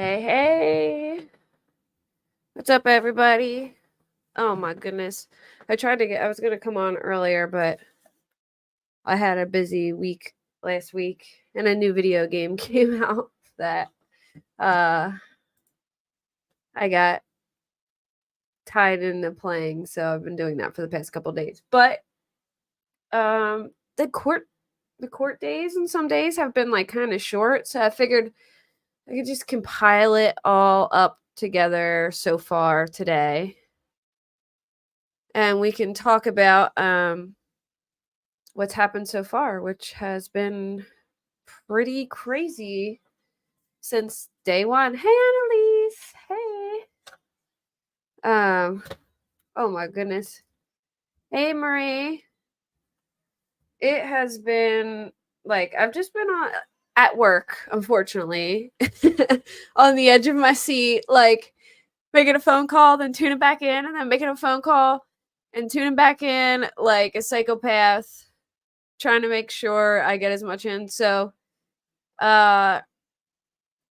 Hey, hey. What's up, everybody? Oh my goodness. I was going to come on earlier, but I had a busy week last week and a new video game came out that uh I got tied into playing, so I've been doing that for the past couple days. But um the court the court days and some days have been like kind of short, so I figured I could just compile it all up together so far today. And we can talk about what's happened so far, which has been pretty crazy since day one. Hey, Annalise. Hey. Um. Oh my goodness. Hey, Marie. It has been like I've just been at work, unfortunately, on the edge of my seat, like making a phone call, then tuning back in, and then making a phone call and tuning back in like a psychopath, trying to make sure I get as much in. So, uh,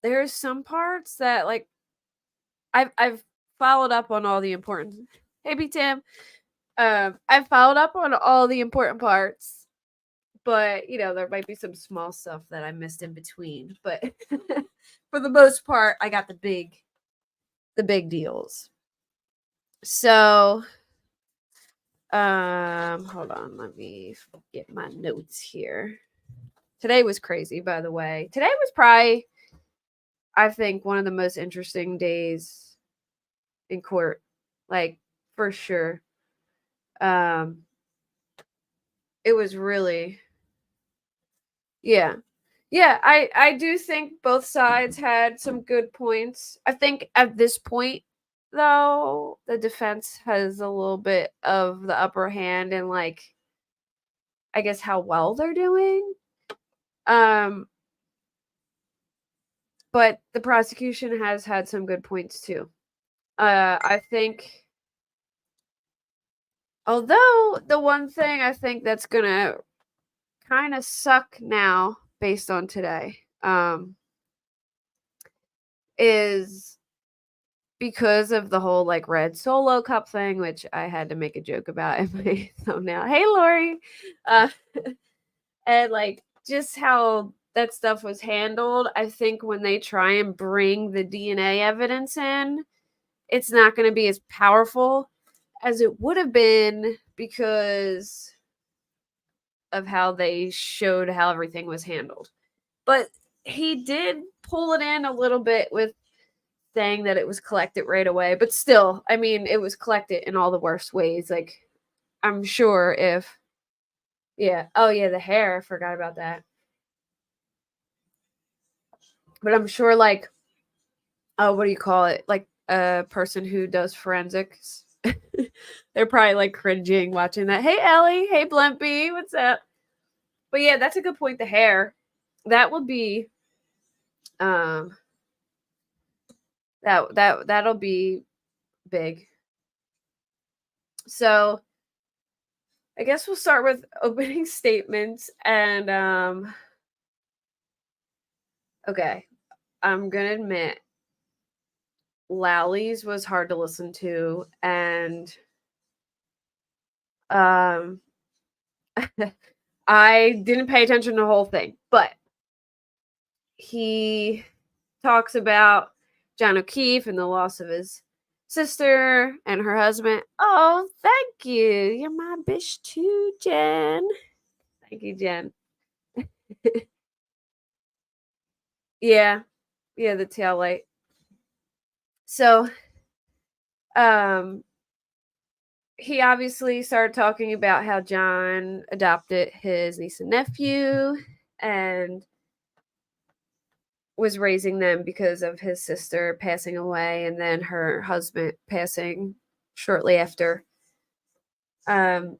there's some parts that like I've followed up on all the important. Hey, B Tim. I've followed up on all the important parts, but there might be some small stuff that I missed in between. But for the most part, I got the big deals. So, hold on, let me get my notes here. Today was crazy, by the way. Today was probably, I think, one of the most interesting days in court, like for sure. Um, it was really, yeah, yeah. I do think both sides had some good points. I think at this point, though, the defense has a little bit of the upper hand in like, I guess, how well they're doing. Um, but the prosecution has had some good points too. I think, although the one thing I think that's gonna kind of suck now based on today, is because of the whole like red solo cup thing, which I had to make a joke about in my thumbnail. Hey, Lori. Uh, and like just how that stuff was handled. I think when they try and bring the DNA evidence in, it's not going to be as powerful as it would have been because of how they showed how everything was handled. But he did pull it in a little bit with saying that it was collected right away. But still, I mean, it was collected in all the worst ways. Like, I'm sure if, yeah. Oh, yeah, the hair. I forgot about that. But I'm sure, like, oh, what do you call it? Like a person who does forensics. They're probably like cringing watching that. Hey, Ellie. Hey, Blimpy. What's up? But yeah, that's a good point. The hair. That would be um that'll be big. So I guess we'll start with opening statements and okay. I'm gonna admit Lally's was hard to listen to and um I didn't pay attention to the whole thing, but he talks about John O'Keefe and the loss of his sister and her husband. Oh, thank you. You're my bitch too, Jen. Thank you, Jen. Yeah. Yeah, the tail light. So, um, he obviously started talking about how John adopted his niece and nephew and was raising them because of his sister passing away and then her husband passing shortly after. Um,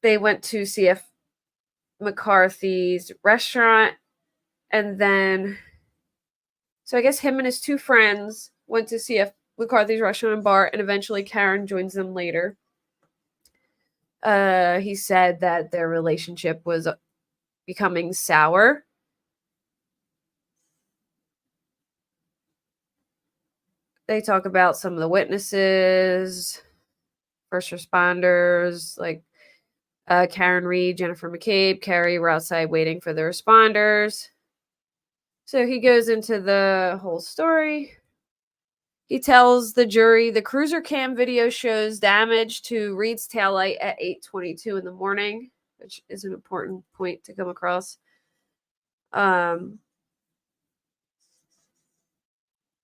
they went to C.F. McCarthy's restaurant and then, so I guess him and his two friends went to C.F. McCarthy's restaurant and bar, and eventually Karen joins them later. He said that their relationship was becoming sour. they talk about some of the witnesses, first responders, like Karen Reed, Jennifer McCabe, Carrie were outside waiting for the responders. So he goes into the whole story. He tells the jury the cruiser cam video shows damage to Reed's taillight at 8:22 in the morning, which is an important point to come across.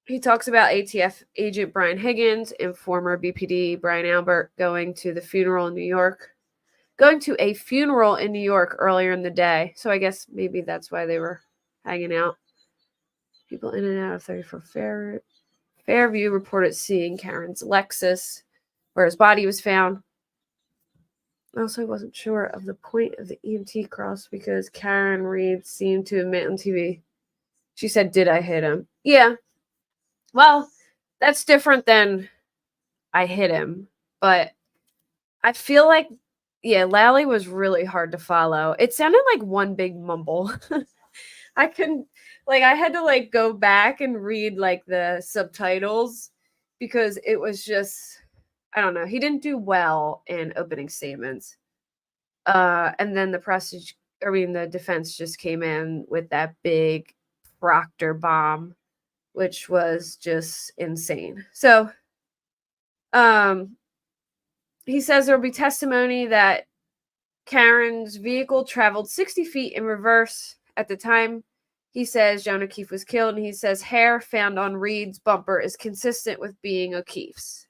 He talks about ATF agent Brian Higgins and former BPD Brian Albert going to a funeral in New York earlier in the day. So I guess maybe that's why they were hanging out. People in and out of 34 Fairview reported seeing Karen's Lexus, where his body was found. Also, I wasn't sure of the point of the EMT cross because Karen Reed seemed to admit on TV. She said, "Did I hit him?" Yeah. Well, that's different than I hit him. But I feel like, yeah, Lally was really hard to follow. It sounded like one big mumble. I couldn't, like, I had to, like, go back and read, like, the subtitles because it was just, I don't know. He didn't do well in opening statements. And then the defense just came in with that big Proctor bomb, which was just insane. So, he says there will be testimony that Karen's vehicle traveled 60 feet in reverse at the time. He says John O'Keefe was killed, and he says hair found on Reed's bumper is consistent with being O'Keefe's.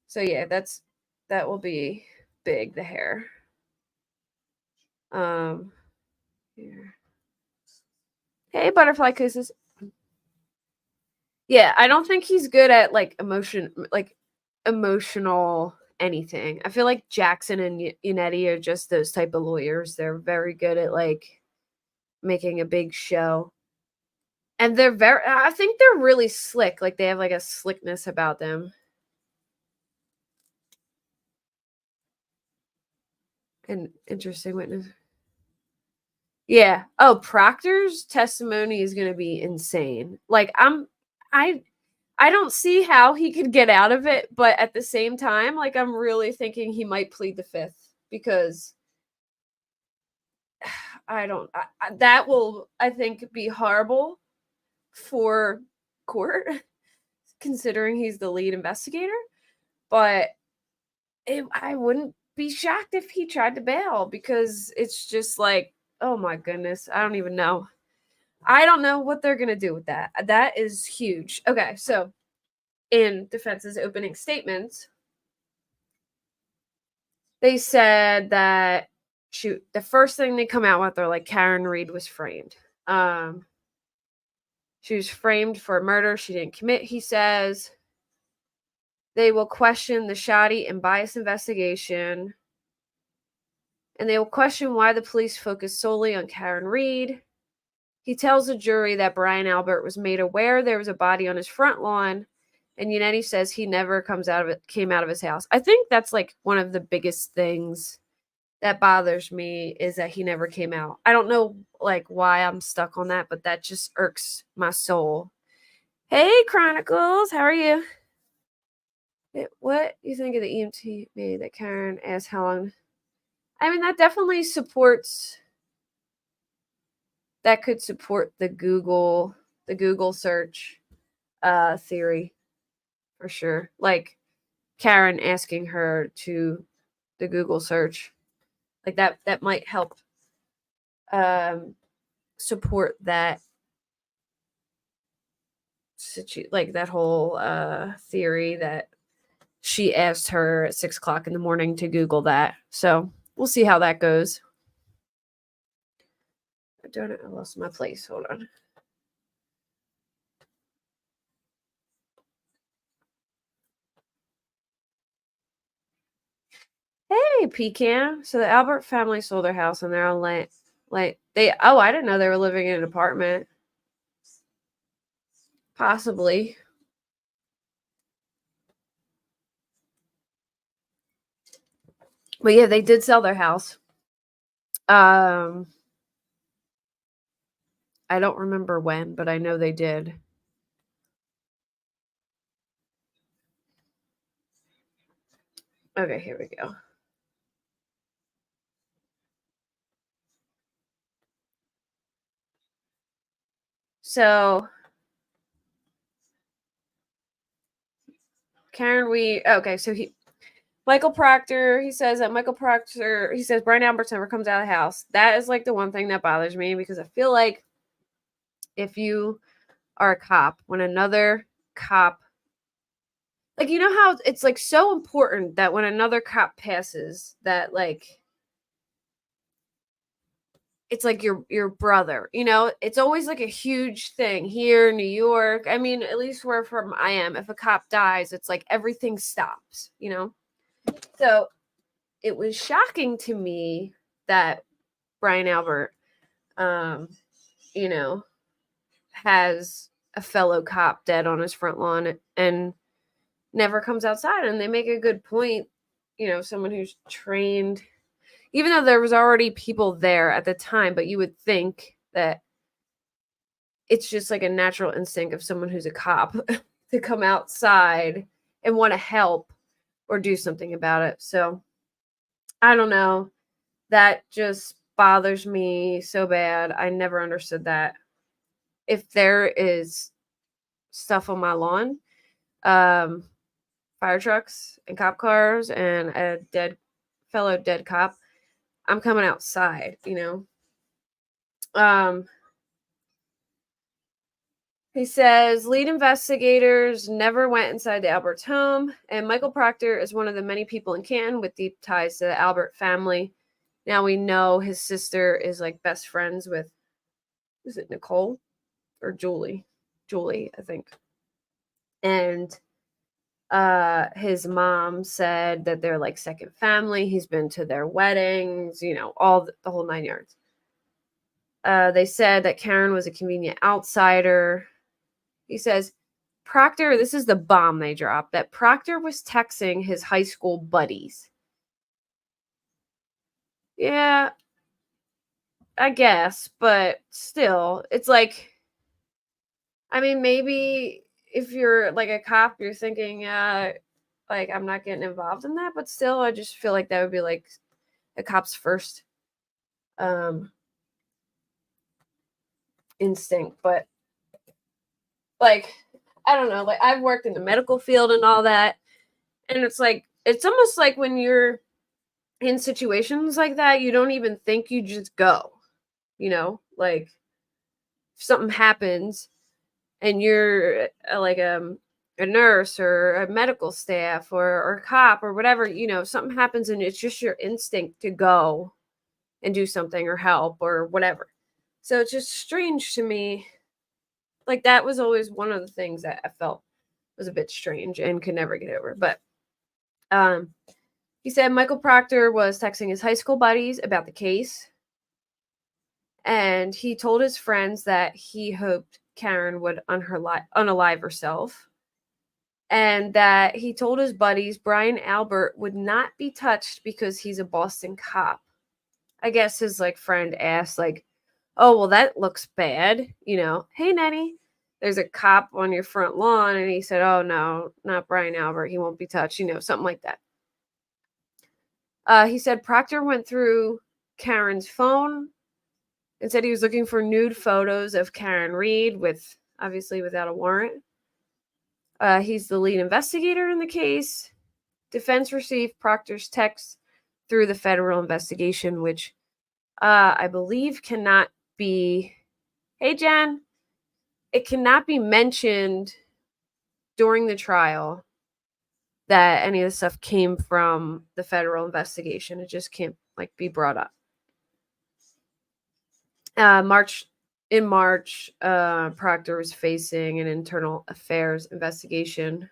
So yeah, that will be big, the hair. Here. Hey, butterfly kisses. Yeah, I don't think he's good at like emotional anything. I feel like Jackson and Unetti are just those type of lawyers. They're very good at like making a big show. And I think they're really slick. Like they have like a slickness about them. An interesting witness. Yeah. Oh, Proctor's testimony is going to be insane. Like I don't see how he could get out of it, but at the same time, like I'm really thinking he might plead the fifth because that will, I think, be horrible for court, considering he's the lead investigator. But I wouldn't be shocked if he tried to bail because it's just like, oh my goodness, I don't even know. I don't know what they're going to do with that. That is huge. Okay, so in defense's opening statements, they said that the first thing they come out with, they're like Karen Reed was framed. She was framed for a murder she didn't commit, he says. They will question the shoddy and biased investigation, and they will question why the police focused solely on Karen Reed. He tells the jury that Brian Albert was made aware there was a body on his front lawn, and Unetti says he never came out of his house. I think that's like one of the biggest things that bothers me is that he never came out. I don't know like why I'm stuck on that, but that just irks my soul. Hey, Chronicles, how are you? What do you think of the EMT made that Karen asked how long? I mean, that definitely supports. That could support the Google search theory for sure. Like Karen asking her to the Google search, like that might help support that like that whole theory that she asked her at 6:00 in the morning to Google that. So we'll see how that goes. I lost my place. Hold on. Hey, Pecan. So the Albert family sold their house and they're on I didn't know they were living in an apartment. Possibly. But yeah, they did sell their house. I don't remember when, but I know they did. Okay, here we go. So Karen, Michael Proctor, he says that he says Brian Alberts never comes out of the house. That is like the one thing that bothers me because I feel like if you are a cop, when another cop, like, you know how it's like so important that when another cop passes, that like it's like your brother, you know, it's always like a huge thing here in New York. I mean, at least where from I am, if a cop dies, it's like everything stops, you know. So it was shocking to me that Brian Albert, um, you know, has a fellow cop dead on his front lawn and never comes outside. And they make a good point, you know, someone who's trained, even though there was already people there at the time, but you would think that it's just like a natural instinct of someone who's a cop to come outside and want to help or do something about it. So I don't know. That just bothers me so bad. I never understood that. If there is stuff on my lawn, um, fire trucks and cop cars and a fellow dead cop, I'm coming outside, you know. He says lead investigators never went inside the Alberts home, and Michael Proctor is one of the many people in Canton with deep ties to the Albert family. Now we know his sister is like best friends with, is it Nicole or Julie? Julie, I think. And his mom said that they're like second family. He's been to their weddings, you know, all the whole 9 yards. They said that Karen was a convenient outsider. He says, Proctor, this is the bomb they dropped, that Proctor was texting his high school buddies. Yeah, I guess, but still, it's like, I mean, maybe if you're like a cop, you're thinking, like, I'm not getting involved in that, but still, I just feel like that would be like a cop's first instinct. But like, I don't know, like, I've worked in the medical field and all that, and it's like, it's almost like when you're in situations like that, you don't even think, you just go, you know, like if something happens and you're like a nurse or a medical staff or a cop or whatever, you know, something happens and it's just your instinct to go and do something or help or whatever. So it's just strange to me. Like that was always one of the things that I felt was a bit strange and could never get over. But um he said Michael Proctor was texting his high school buddies about the case, and he told his friends that he hoped Karen would unalive herself, and that he told his buddies Brian Albert would not be touched because he's a Boston cop. I guess his like friend asked like, "Oh, well that looks bad, you know. Hey Nenny, there's a cop on your front lawn," and he said, "Oh no, not Brian Albert. He won't be touched," you know, something like that. He said Proctor went through Karen's phone and said he was looking for nude photos of Karen Read, with obviously without a warrant. He's the lead investigator in the case. Defense received Proctor's text through the federal investigation, which I believe cannot be. Hey, Jen, it cannot be mentioned during the trial that any of the stuff came from the federal investigation. It just can't like be brought up. March Proctor was facing an internal affairs investigation.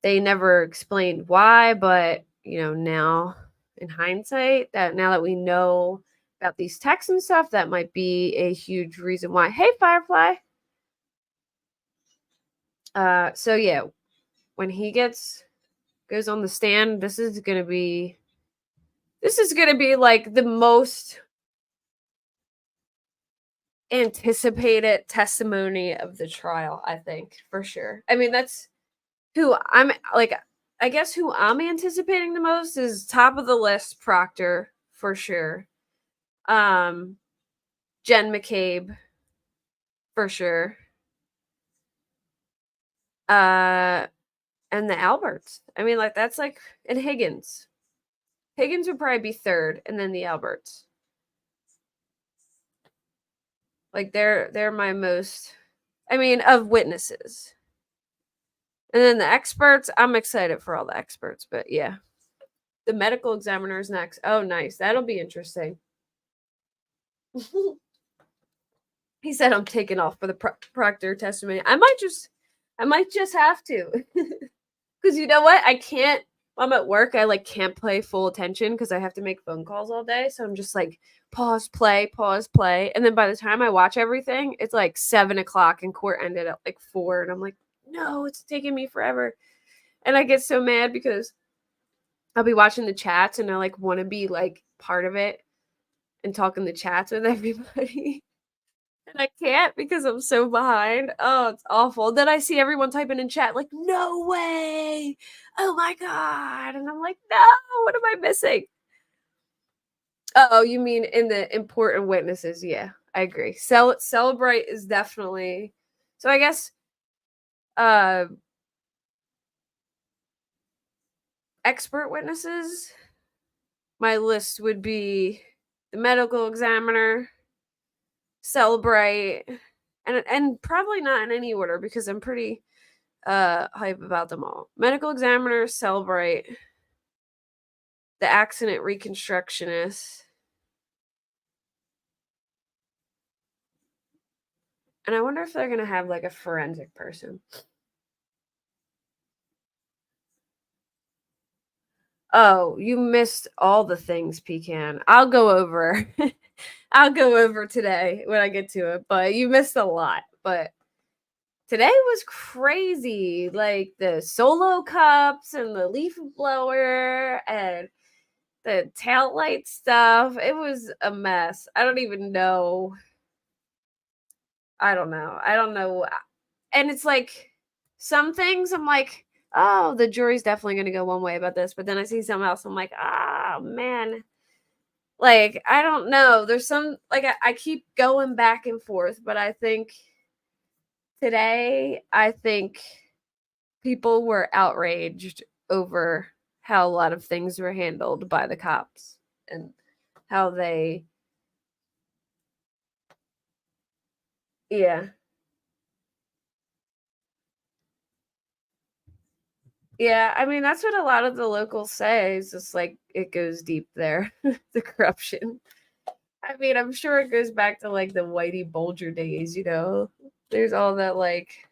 They never explained why, but you know, now in hindsight, that now that we know about these texts and stuff, that might be a huge reason why. Hey, Firefly. So yeah, when he goes on the stand, this is gonna be like the most anticipated testimony of the trial, I think, for sure. I mean, that's who I'm like. I guess who I'm anticipating the most is top of the list Proctor for sure. Um, Jen McCabe for sure. Uh, and the Alberts. I mean, like that's like and Higgins. Higgins would probably be third, and then the Alberts. Like they're my most. I mean, of witnesses. And then the experts, I'm excited for all the experts, but yeah. The medical examiner is next. Oh, nice. That'll be interesting. He said I'm taking off for the Proctor testimony. I might just have to. Because you know what? I can't. I'm at work. I like can't play full attention because I have to make phone calls all day. So I'm just like pause, play. And then by the time I watch everything, it's like 7 o'clock and court ended at like 4. And I'm like, no, it's taking me forever. And I get so mad because I'll be watching the chats and I like want to be like part of it and talking the chats with everybody. And I can't because I'm so behind. Oh, it's awful. Then I see everyone typing in chat like, "No way! Oh my god!" And I'm like, "No, what am I missing?" Oh, you mean in the important witnesses? Yeah, I agree. Celebrate is definitely. So I guess uh expert witnesses. My list would be the medical examiner, Celebrate, and probably not in any order because I'm pretty hype about them all. Medical examiner, Celebrate, the accident reconstructionist, and I wonder if they're gonna have like a forensic person. Oh, you missed all the things, Pecan. I'll go over. I'll go over today when I get to it, but you missed a lot. But today was crazy. Like the solo cups and the leaf blower and the tail light stuff. It was a mess. I don't even know. I don't know. I don't know. And it's like some things I'm like, oh, the jury's definitely going to go one way about this. But then I see something else. I'm like, ah, man. Like, I don't know. There's some, like, I keep going back and forth. But I think today, I think people were outraged over how a lot of things were handled by the cops and how they, yeah. Yeah, I mean, that's what a lot of the locals say. It's just like it goes deep there, the corruption. I mean, I'm sure it goes back to like the Whitey Bulger days, you know. There's all that like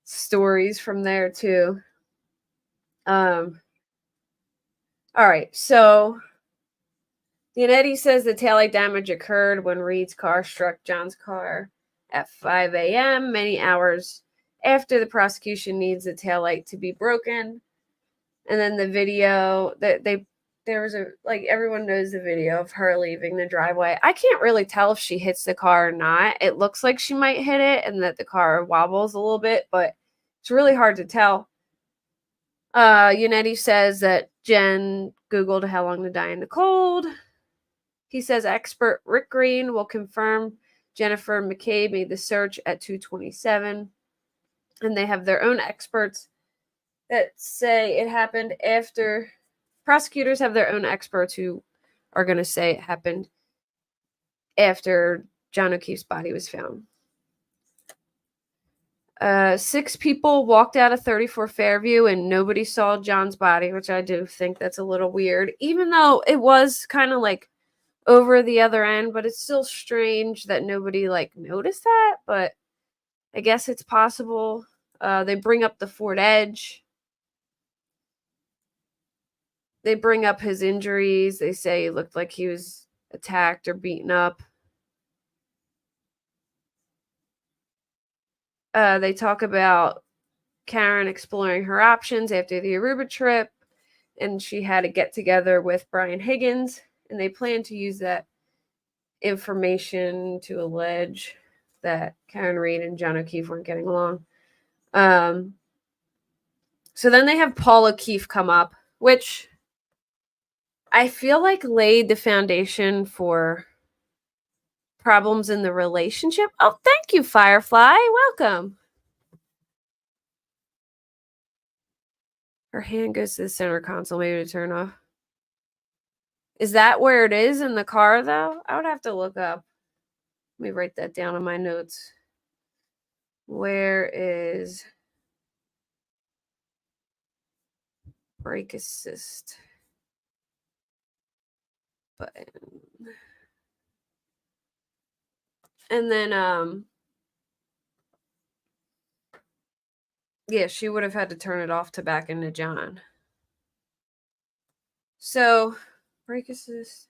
stories from there too. Um, all right, so Yannetti says the taillight damage occurred when Reed's car struck John's car at 5 a.m., many hours after the prosecution needs the taillight to be broken. And then the video that they there was a like everyone knows the video of her leaving the driveway. I can't really tell if she hits the car or not. It looks like she might hit it and that the car wobbles a little bit, but it's really hard to tell. Yannetti says that Jen Googled how long to die in the cold. He says expert Rick Green will confirm Jennifer McCabe made the search at 2:27, and they have their own experts that say it happened after. Prosecutors have their own experts who are going to say it happened after John O'Keefe's body was found. 6 people walked out of 34 Fairview and nobody saw John's body, which I do think that's a little weird, even though it was kind of like over the other end, but it's still strange that nobody like noticed that, but I guess it's possible. They bring up the Ford Edge. They bring up his injuries. They say it looked like he was attacked or beaten up. They talk about Karen exploring her options after the Aruba trip, and she had a get together with Brian Higgins, and they plan to use that information to allege that Karen Reed and John O'Keefe weren't getting along. So then they have Paul O'Keefe come up, which I feel like laid the foundation for problems in the relationship. Oh, thank you, Firefly. Welcome. Her hand goes to the center console, maybe to turn off. Is that where it is in the car, though? I would have to look up. Let me write that down in my notes. Where is brake assist button? And then, yeah, she would have had to turn it off to back into John. So, brake assist.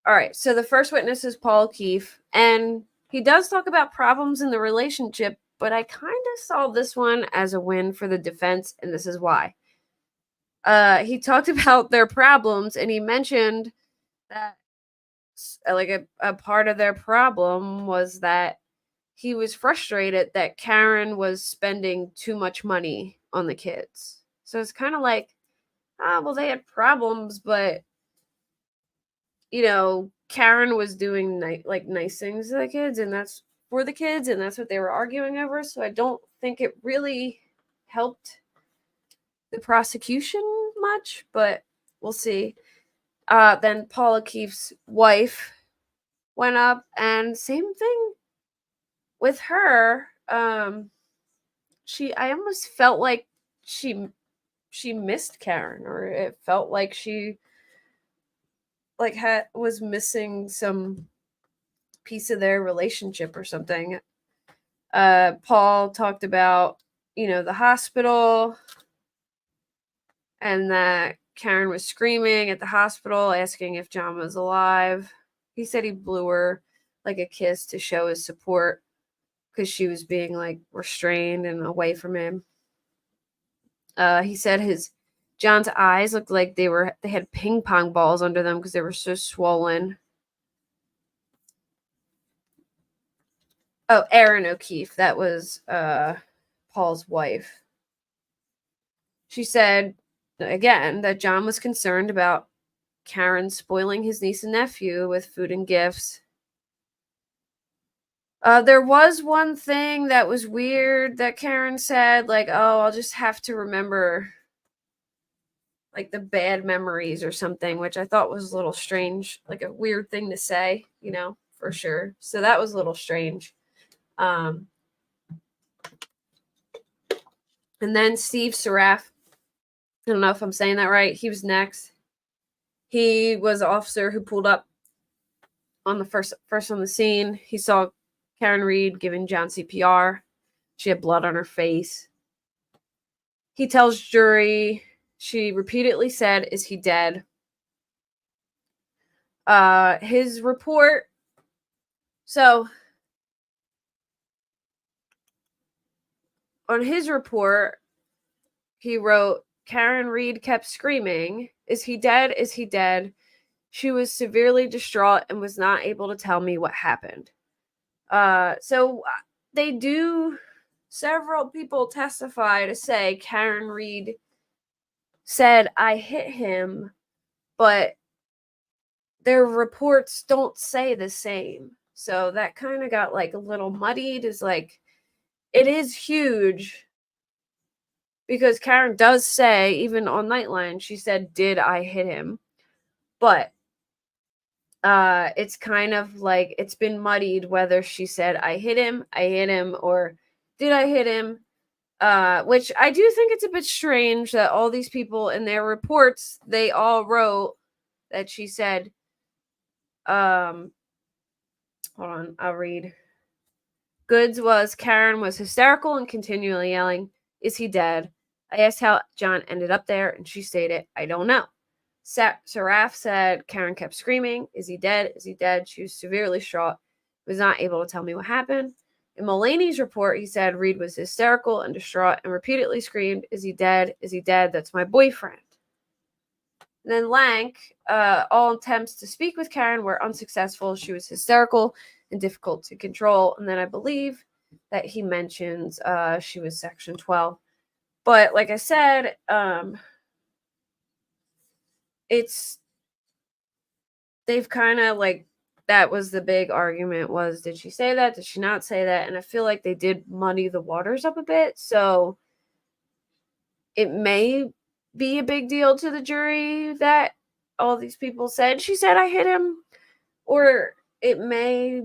All right, so the first witness is Paul O'Keefe, and he does talk about problems in the relationship, but I kind of saw this one as a win for the defense, and this is why. He talked about their problems, and he mentioned that like a part of their problem was that he was frustrated that Karen was spending too much money on the kids. So it's kind of like, well, they had problems, but Karen was doing nice things to the kids, and that's for the kids, and that's what they were arguing over. So I don't think it really helped the prosecution much, but we'll see. Then Paul O'Keefe's wife went up, and same thing with her. I almost felt like she missed Karen, or it felt like she was missing some piece of their relationship or something. Paul talked about, the hospital, and that Karen was screaming at the hospital, asking if John was alive. He said he blew her like a kiss to show his support because she was being like restrained and away from him. He said John's eyes looked like they had ping pong balls under them because they were so swollen. Oh, Erin O'Keefe, that was Paul's wife. She said again that John was concerned about Karen spoiling his niece and nephew with food and gifts. There was one thing that was weird that Karen said, like, oh, I'll just have to remember like the bad memories or something, which I thought was a little strange, like a weird thing to say, for sure. So that was a little strange. And then Steve Saraf, I don't know if I'm saying that right. He was next. He was an officer who pulled up on the first on the scene. He saw Karen Reed giving John CPR. She had blood on her face. He tells jury she repeatedly said, "Is he dead?" His report. So on his report, he wrote, Karen Reed kept screaming, "Is he dead? Is he dead?" She was severely distraught and was not able to tell me what happened. So they do, several people testify to say Karen Reed said, "I hit him," but their reports don't say the same. So that kind of got like a little muddied. Is like, it is huge because Karen does say, even on Nightline, she said, "Did I hit him?" But it's kind of like it's been muddied whether she said, I hit him," or "Did I hit him?" Which I do think it's a bit strange that all these people in their reports, they all wrote that she said, hold on, I'll read. Goods was, Karen was hysterical and continually yelling, "Is he dead?" I asked how John ended up there, and she stated, "I don't know." Saraf said Karen kept screaming, "Is he dead? Is he dead?" She was severely distraught, was not able to tell me what happened. In Mulaney's report, he said Reed was hysterical and distraught and repeatedly screamed, "Is he dead? Is he dead? That's my boyfriend." And then Lank, all attempts to speak with Karen were unsuccessful. She was hysterical and difficult to control. And then I believe that he mentions she was Section 12. But like I said, it's they've kind of like that was the big argument was did she say that? Did she not say that? And I feel like they did muddy the waters up a bit. So it may be a big deal to the jury that all these people said she said I hit him, or it may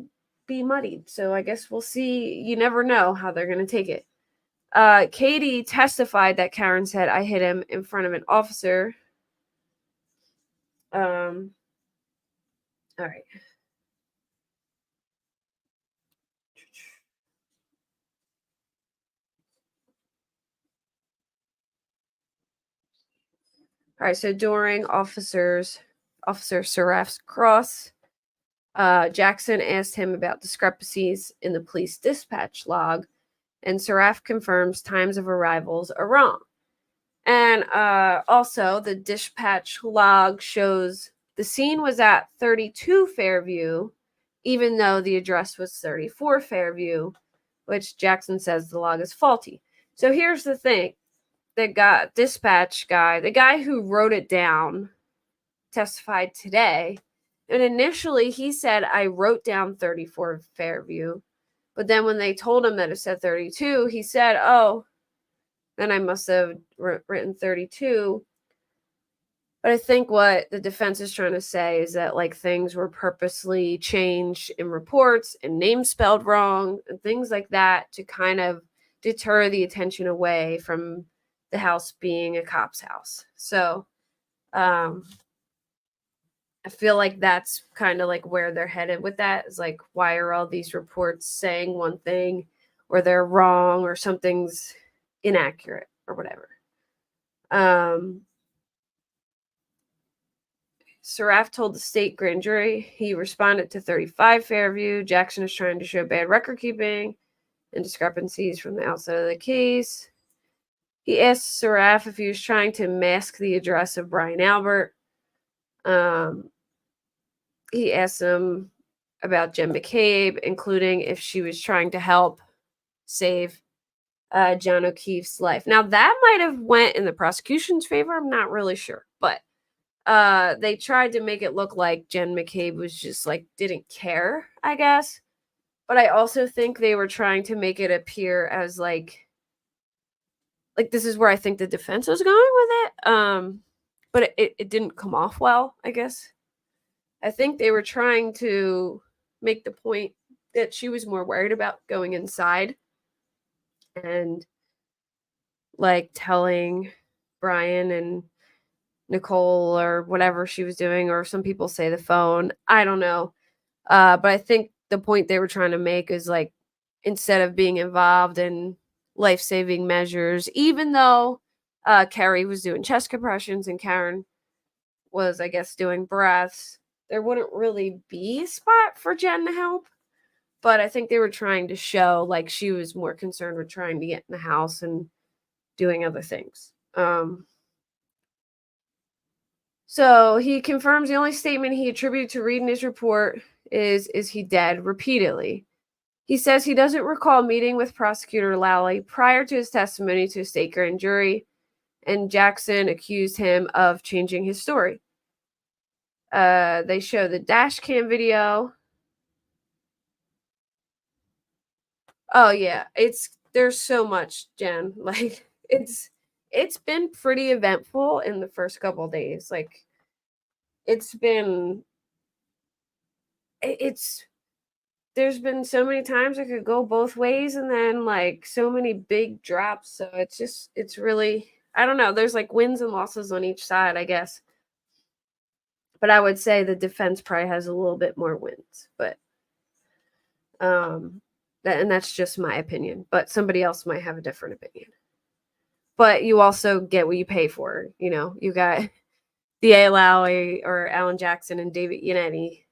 be muddied. So I guess we'll see. You never know how they're going to take it. Katie testified that Karen said I hit him in front of an officer. All right. All right, so during Officer Saraf's cross, Jackson asked him about discrepancies in the police dispatch log, and Saraf confirms times of arrivals are wrong. And also, the dispatch log shows the scene was at 32 Fairview, even though the address was 34 Fairview, which Jackson says the log is faulty. So here's the thing. The dispatch guy, the guy who wrote it down, testified today. And initially he said, I wrote down 34 Fairview. But then when they told him that it said 32, he said, oh, then I must have written 32. But I think what the defense is trying to say is that like things were purposely changed in reports and names spelled wrong and things like that to kind of deter the attention away from the house being a cop's house. So I feel like that's kind of like where they're headed with that is like, why are all these reports saying one thing or they're wrong or something's inaccurate or whatever. Saraf told the state grand jury he responded to 35 Fairview. Jackson is trying to show bad record keeping and discrepancies from the outset of the case. He asked Saraf if he was trying to mask the address of Brian Albert. He asked him about Jen McCabe, including if she was trying to help save John O'Keefe's life. Now, that might have went in the prosecution's favor. I'm not really sure. But they tried to make it look like Jen McCabe was just like didn't care, I guess. But I also think they were trying to make it appear as like this is where I think the defense was going with it. But it didn't come off well, I guess. I think they were trying to make the point that she was more worried about going inside and like telling Brian and Nicole or whatever she was doing, or some people say the phone. I don't know. But I think the point they were trying to make is like, instead of being involved in life-saving measures, even though Carrie was doing chest compressions and Karen was, I guess, doing breaths, there wouldn't really be a spot for Jen to help. But I think they were trying to show like she was more concerned with trying to get in the house and doing other things. So he confirms the only statement he attributed to Reed in his report is he dead repeatedly. He says he doesn't recall meeting with Prosecutor Lally prior to his testimony to a state grand jury, and Jackson accused him of changing his story. They show the dash cam video. Oh yeah, there's so much, Jen. Like it's been pretty eventful in the first couple of days. Like it's there's been so many times it could go both ways, and then like so many big drops. So it's really, I don't know. There's like wins and losses on each side, I guess. But I would say the defense probably has a little bit more wins, but and that's just my opinion. But somebody else might have a different opinion. But you also get what you pay for. You know, you got D.A. Lally or Alan Jackson and David Yannetti.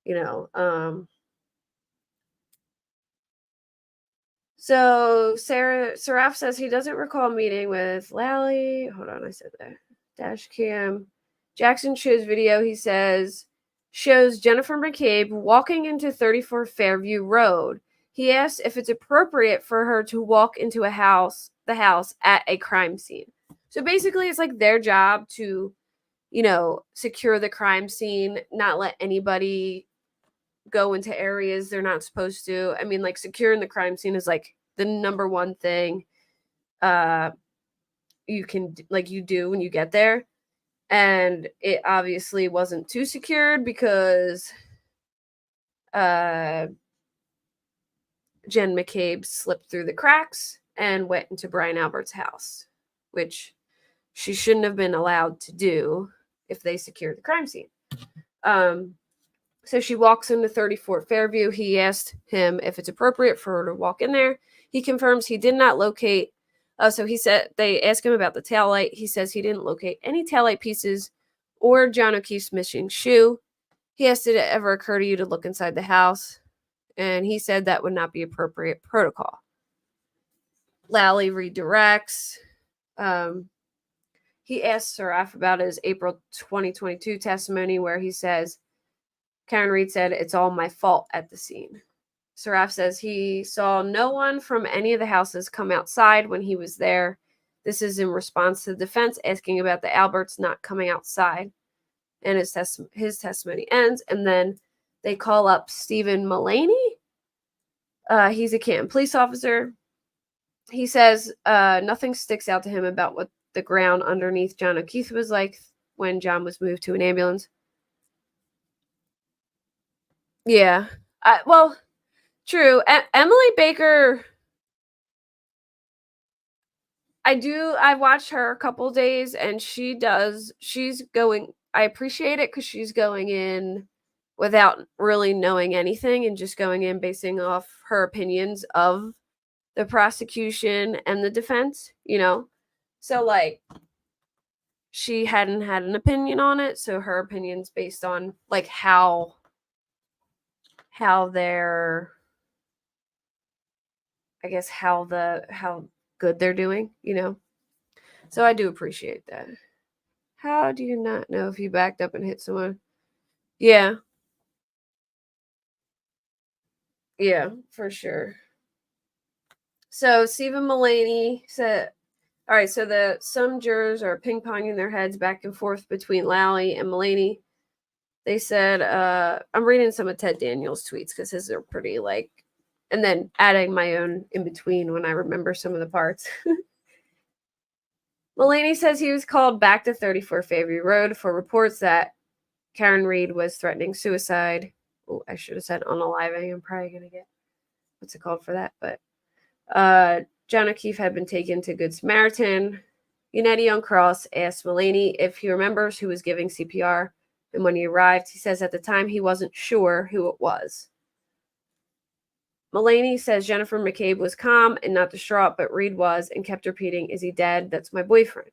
You know, so Saraf says he doesn't recall meeting with Lally. Hold on, I said that. Dash cam. Jackson shows video, he says, shows Jennifer McCabe walking into 34 Fairview Road. He asked if it's appropriate for her to walk into the house at a crime scene. So basically, it's like their job to, secure the crime scene, not let anybody go into areas they're not supposed to. I mean, like, securing the crime scene is like the number one thing you can, like, you do when you get there. And it obviously wasn't too secured because Jen McCabe slipped through the cracks and went into Brian Albert's house, which she shouldn't have been allowed to do if they secured the crime scene. So she walks into 34 Fairview. He asked him if it's appropriate for her to walk in there. He confirms he did not locate. So he said they asked him about the taillight. He says he didn't locate any taillight pieces or John O'Keefe's missing shoe. He asked, did it ever occur to you to look inside the house? And he said that would not be appropriate protocol. Lally redirects. He asked Saraf about his April 2022 testimony where he says, Karen Read said, it's all my fault at the scene. Saraf says he saw no one from any of the houses come outside when he was there. This is in response to the defense asking about the Alberts not coming outside. And his testimony ends. And then they call up Stephen Mullaney. He's a Canton police officer. He says nothing sticks out to him about what the ground underneath John O'Keefe was like when John was moved to an ambulance. Yeah. Well, true. Emily Baker, I've watched her a couple days and she's going, I appreciate it because she's going in without really knowing anything and just going in basing off her opinions of the prosecution and the defense, So, like, she hadn't had an opinion on it, so her opinion's based on, like, how they're, I guess, how good they're doing, So I do appreciate that. How do you not know if you backed up and hit someone? Yeah. Yeah, for sure. So Stephen Mullaney said, all right, so some jurors are ping-ponging their heads back and forth between Lally and Mullaney. They said, I'm reading some of Ted Daniels' tweets because his are pretty, like, and then adding my own in between when I remember some of the parts. Mullaney says he was called back to 34 Fairview Road for reports that Karen Read was threatening suicide. Oh, I should have said unaliving. I'm probably going to get, what's it called for that? But John O'Keefe had been taken to Good Samaritan. Unetti on cross asked Mullaney if he remembers who was giving CPR. And when he arrived, he says at the time he wasn't sure who it was. Mullaney says Jennifer McCabe was calm and not distraught, but Read was and kept repeating, is he dead? That's my boyfriend.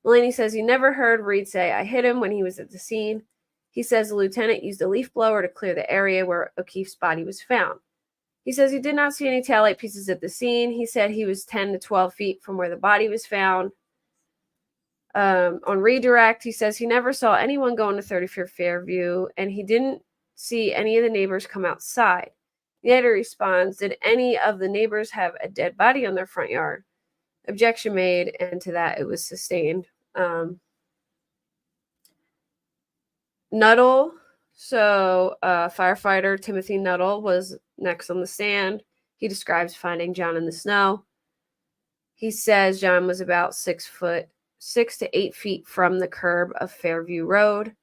Mullaney says he never heard Read say, I hit him when he was at the scene. He says the lieutenant used a leaf blower to clear the area where O'Keefe's body was found. He says he did not see any taillight pieces at the scene. He said he was 10 to 12 feet from where the body was found. On redirect, he says he never saw anyone go into 34 Fairview, and he didn't see any of the neighbors come outside. Unetti responds, did any of the neighbors have a dead body on their front yard? Objection made, and to that it was sustained. Nuttall, so firefighter Timothy Nuttall was next on the stand. He describes finding John in the snow. He says John was about 6 to 8 feet from the curb of Fairview Road.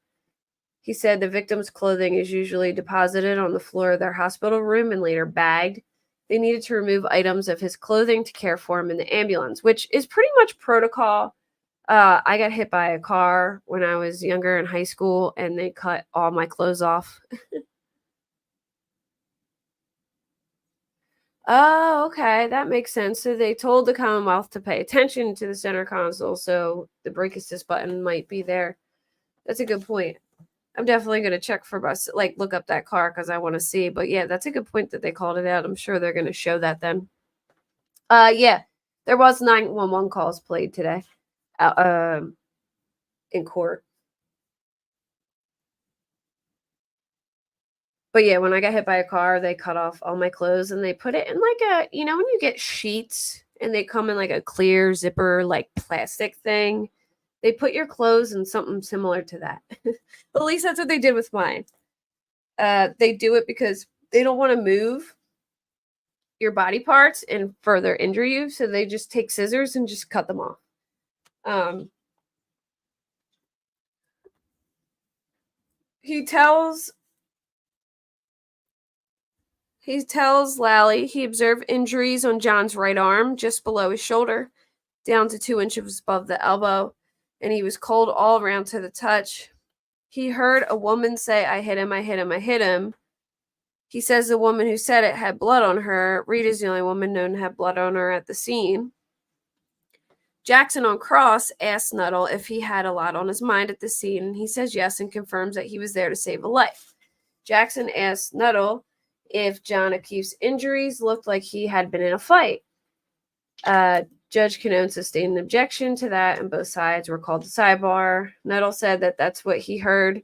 He said the victim's clothing is usually deposited on the floor of their hospital room and later bagged. They needed to remove items of his clothing to care for him in the ambulance, which is pretty much protocol. I got hit by a car when I was younger in high school, and they cut all my clothes off. Oh, okay. That makes sense. So they told the Commonwealth to pay attention to the center console, so the brake assist button might be there. That's a good point. I'm definitely going to check for bus, like look up that car because I want to see. But yeah, that's a good point that they called it out. I'm sure they're going to show that then. Yeah, there was 911 calls played today in court. But yeah, when I got hit by a car, they cut off all my clothes and they put it in like a, when you get sheets and they come in like a clear zipper, like plastic thing, they put your clothes in something similar to that. At least that's what they did with mine. They do it because they don't want to move your body parts and further injure you. So they just take scissors and just cut them off. He tells Lally he observed injuries on John's right arm, just below his shoulder, down to 2 inches above the elbow, and he was cold all around to the touch. He heard a woman say, "I hit him, I hit him, I hit him." He says the woman who said it had blood on her. Rita's the only woman known to have blood on her at the scene. Jackson on cross asked Nuttall if he had a lot on his mind at the scene, and he says yes and confirms that he was there to save a life. Jackson asked Nuttall if John O'Keefe's injuries looked like he had been in a fight. Judge Canone sustained an objection to that, and both sides were called to sidebar. Nuttall said that that's what he heard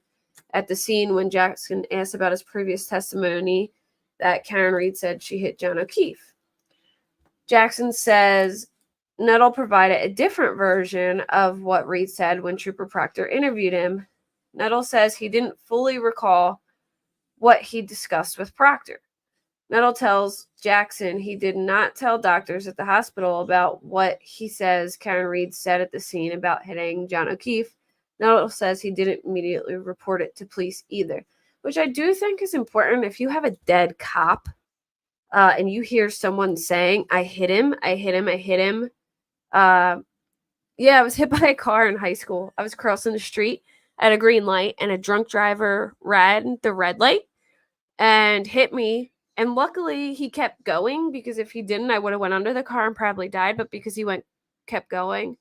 at the scene when Jackson asked about his previous testimony that Karen Reed said she hit John O'Keefe. Jackson says Nuttall provided a different version of what Reed said when Trooper Proctor interviewed him. Nuttall says he didn't fully recall what he discussed with Proctor. Nuttall tells Jackson he did not tell doctors at the hospital about what he says Karen Reed said at the scene about hitting John O'Keefe. Nuttall says he didn't immediately report it to police either, which I do think is important. If you have a dead cop and you hear someone saying, "I hit him, I hit him, I hit him." Yeah, I was hit by a car in high school. I was crossing the street at a green light and a drunk driver ran the red light and hit me. And luckily he kept going, because if he didn't, I would have went under the car and probably died. But because he kept going,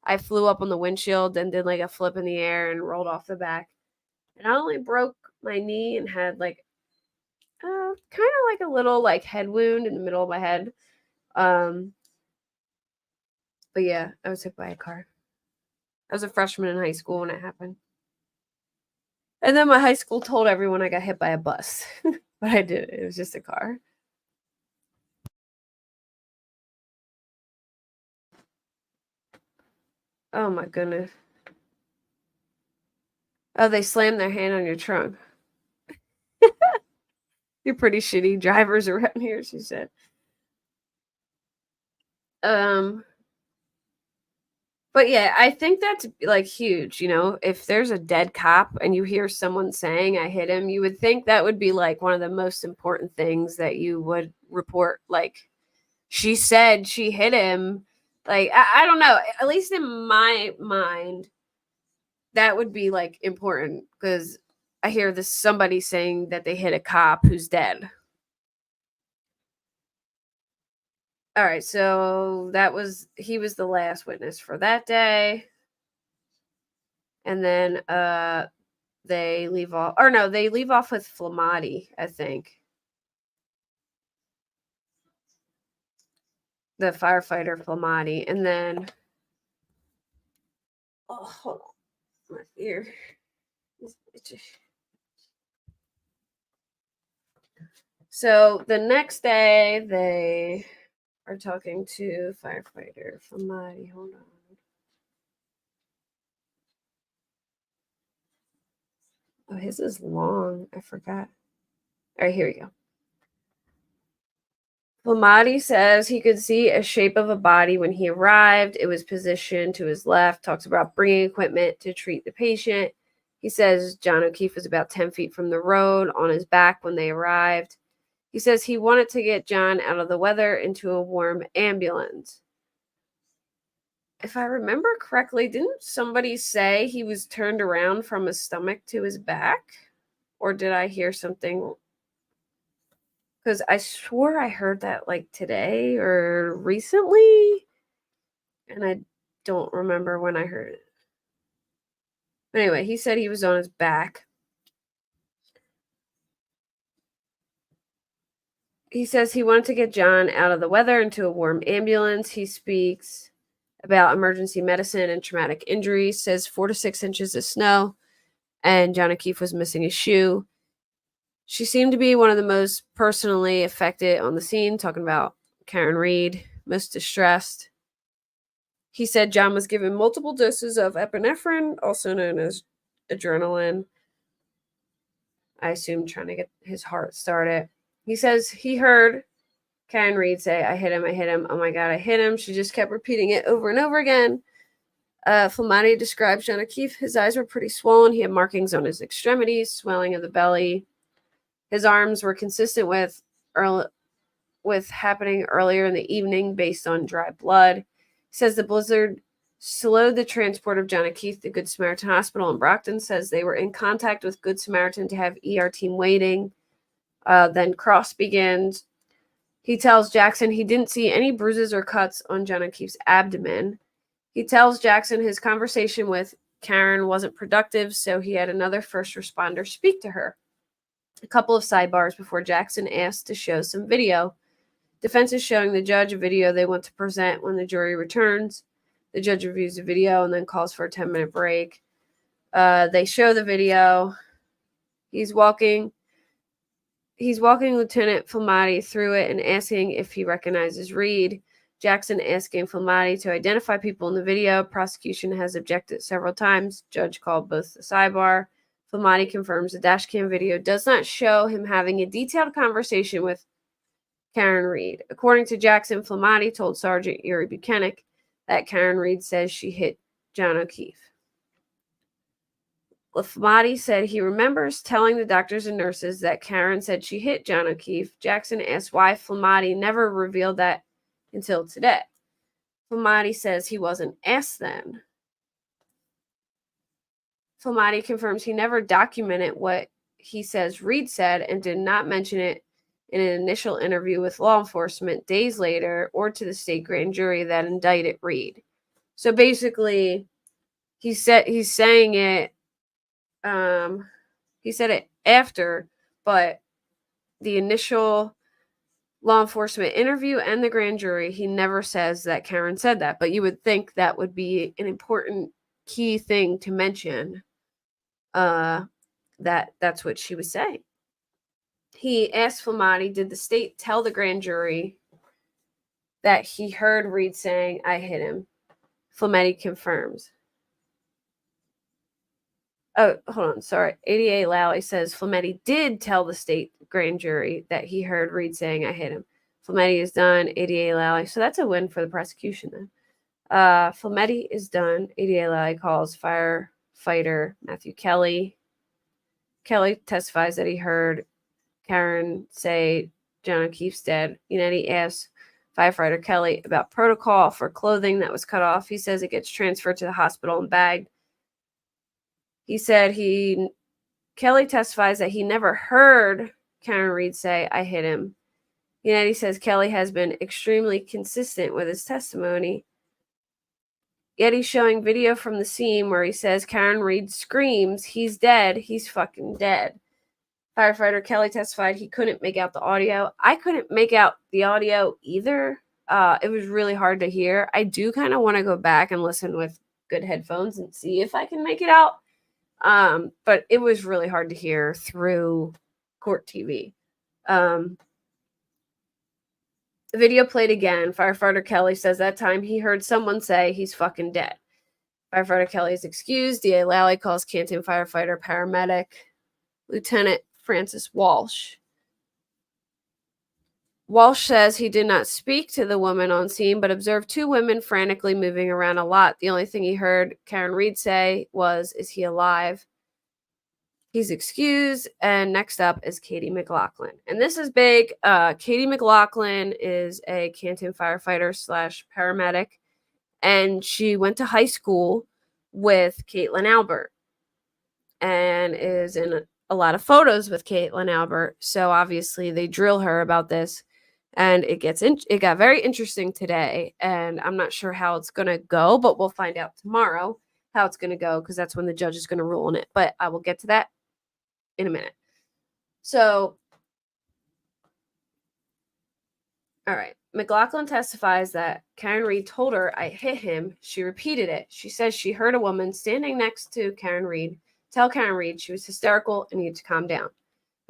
I flew up on the windshield and did like a flip in the air and rolled off the back. And I only broke my knee and had like kind of like a little like head wound in the middle of my head. But yeah, I was hit by a car. I was a freshman in high school when it happened. And then my high school told everyone I got hit by a bus. But I didn't. It was just a car. Oh my goodness. Oh, they slammed their hand on your trunk. You're pretty shitty drivers around here, she said. But yeah, I think that's like huge, if there's a dead cop and you hear someone saying I hit him, you would think that would be like one of the most important things that you would report. Like, she said she hit him. Like, I don't know, at least in my mind, that would be like important, because I hear somebody saying that they hit a cop who's dead. All right, so he was the last witness for that day. And then they leave off with Flamati, I think. The firefighter Flamati. And then hold on. My ear is itchy. So the next day they are talking to firefighter Flamati. Hold on. Oh, his is long. I forgot. All right, here we go. Flamati says he could see a shape of a body when he arrived. It was positioned to his left. Talks about bringing equipment to treat the patient. He says John O'Keefe was about 10 feet from the road on his back when they arrived. He says he wanted to get John out of the weather into a warm ambulance. If I remember correctly, didn't somebody say he was turned around from his stomach to his back? Or did I hear something? Because I swore I heard that like today or recently, and I don't remember when I heard it. But anyway, he said he was on his back. He says he wanted to get John out of the weather into a warm ambulance. He speaks about emergency medicine and traumatic injuries, says 4 to 6 inches of snow, and John O'Keefe was missing his shoe. She seemed to be one of the most personally affected on the scene, talking about Karen Read, most distressed. He said John was given multiple doses of epinephrine, also known as adrenaline. I assume trying to get his heart started. He says he heard Karen Read say, I hit him, oh my God, I hit him. She just kept repeating it over and over again. Flamati describes John O'Keefe. His eyes were pretty swollen. He had markings on his extremities, swelling of the belly. His arms were consistent with happening earlier in the evening based on dry blood. He says the blizzard slowed the transport of John O'Keefe to Good Samaritan Hospital in Brockton. Says they were in contact with Good Samaritan to have ER team waiting. Then Cross begins. He tells Jackson he didn't see any bruises or cuts on John O'Keefe's abdomen. He tells Jackson his conversation with Karen wasn't productive, so he had another first responder speak to her. A couple of sidebars before Jackson asked to show some video. Defense is showing the judge a video they want to present when the jury returns. The judge reviews the video and then calls for a 10-minute break. They show the video. He's walking Lieutenant Flamati through it and asking if he recognizes Reed. Jackson asking Flamati to identify people in the video. Prosecution has objected several times. Judge called both the sidebar. Flamati confirms the dash cam video does not show him having a detailed conversation with Karen Read. According to Jackson, Flamati told Sergeant Yuri Buchanan that Karen Read says she hit John O'Keefe. Flamati said he remembers telling the doctors and nurses that Karen said she hit John O'Keefe. Jackson asked why Flamati never revealed that until today. Flamati says he wasn't asked then. Flamati confirms he never documented what he says Reed said and did not mention it in an initial interview with law enforcement days later or to the state grand jury that indicted Reed. So basically, he's saying it. He said it after, but the initial law enforcement interview and the grand jury, he never says that Karen said that. But you would think that would be an important key thing to mention. That's what she was saying. He asked Flamati, did the state tell the grand jury that he heard Reed saying, I hit him? Flamati confirms. Oh, hold on. Sorry. ADA Lally says Flamati did tell the state grand jury that he heard Reed saying, I hit him. Flamati is done. ADA Lally. So that's a win for the prosecution then. Flamati is done. ADA Lally calls firefighter Matthew Kelly. Kelly testifies that he heard Karen say John O'Keefe's dead. Unetti asks firefighter Kelly about protocol for clothing that was cut off. He says it gets transferred to the hospital and bagged. He said Kelly testifies that he never heard Karen Read say, I hit him. Unetti says Kelly has been extremely consistent with his testimony. Yet he's showing video from the scene where he says Karen Read screams, he's dead, he's fucking dead. Firefighter Kelly testified he couldn't make out the audio. I couldn't make out the audio either. It was really hard to hear. I do kind of want to go back and listen with good headphones and see if I can make it out. But it was really hard to hear through court TV. The video played again. Firefighter Kelly says that time he heard someone say he's fucking dead. Firefighter Kelly is excused. DA Lally calls Canton firefighter paramedic Lieutenant Francis Walsh. Walsh says he did not speak to the woman on scene, but observed two women frantically moving around a lot. The only thing he heard Karen Read say was, is he alive? He's excused. And next up is Katie McLaughlin. And this is big. Katie McLaughlin is a Canton firefighter / paramedic. And she went to high school with Caitlin Albert. And is in a lot of photos with Caitlin Albert. So obviously they drill her about this. And it got very interesting today. And I'm not sure how it's going to go, but we'll find out tomorrow how it's going to go, because that's when the judge is going to rule on it. But I will get to that in a minute. So, all right. McLaughlin testifies that Karen Read told her, I hit him. She repeated it. She says she heard a woman standing next to Karen Read tell Karen Read she was hysterical and needed to calm down.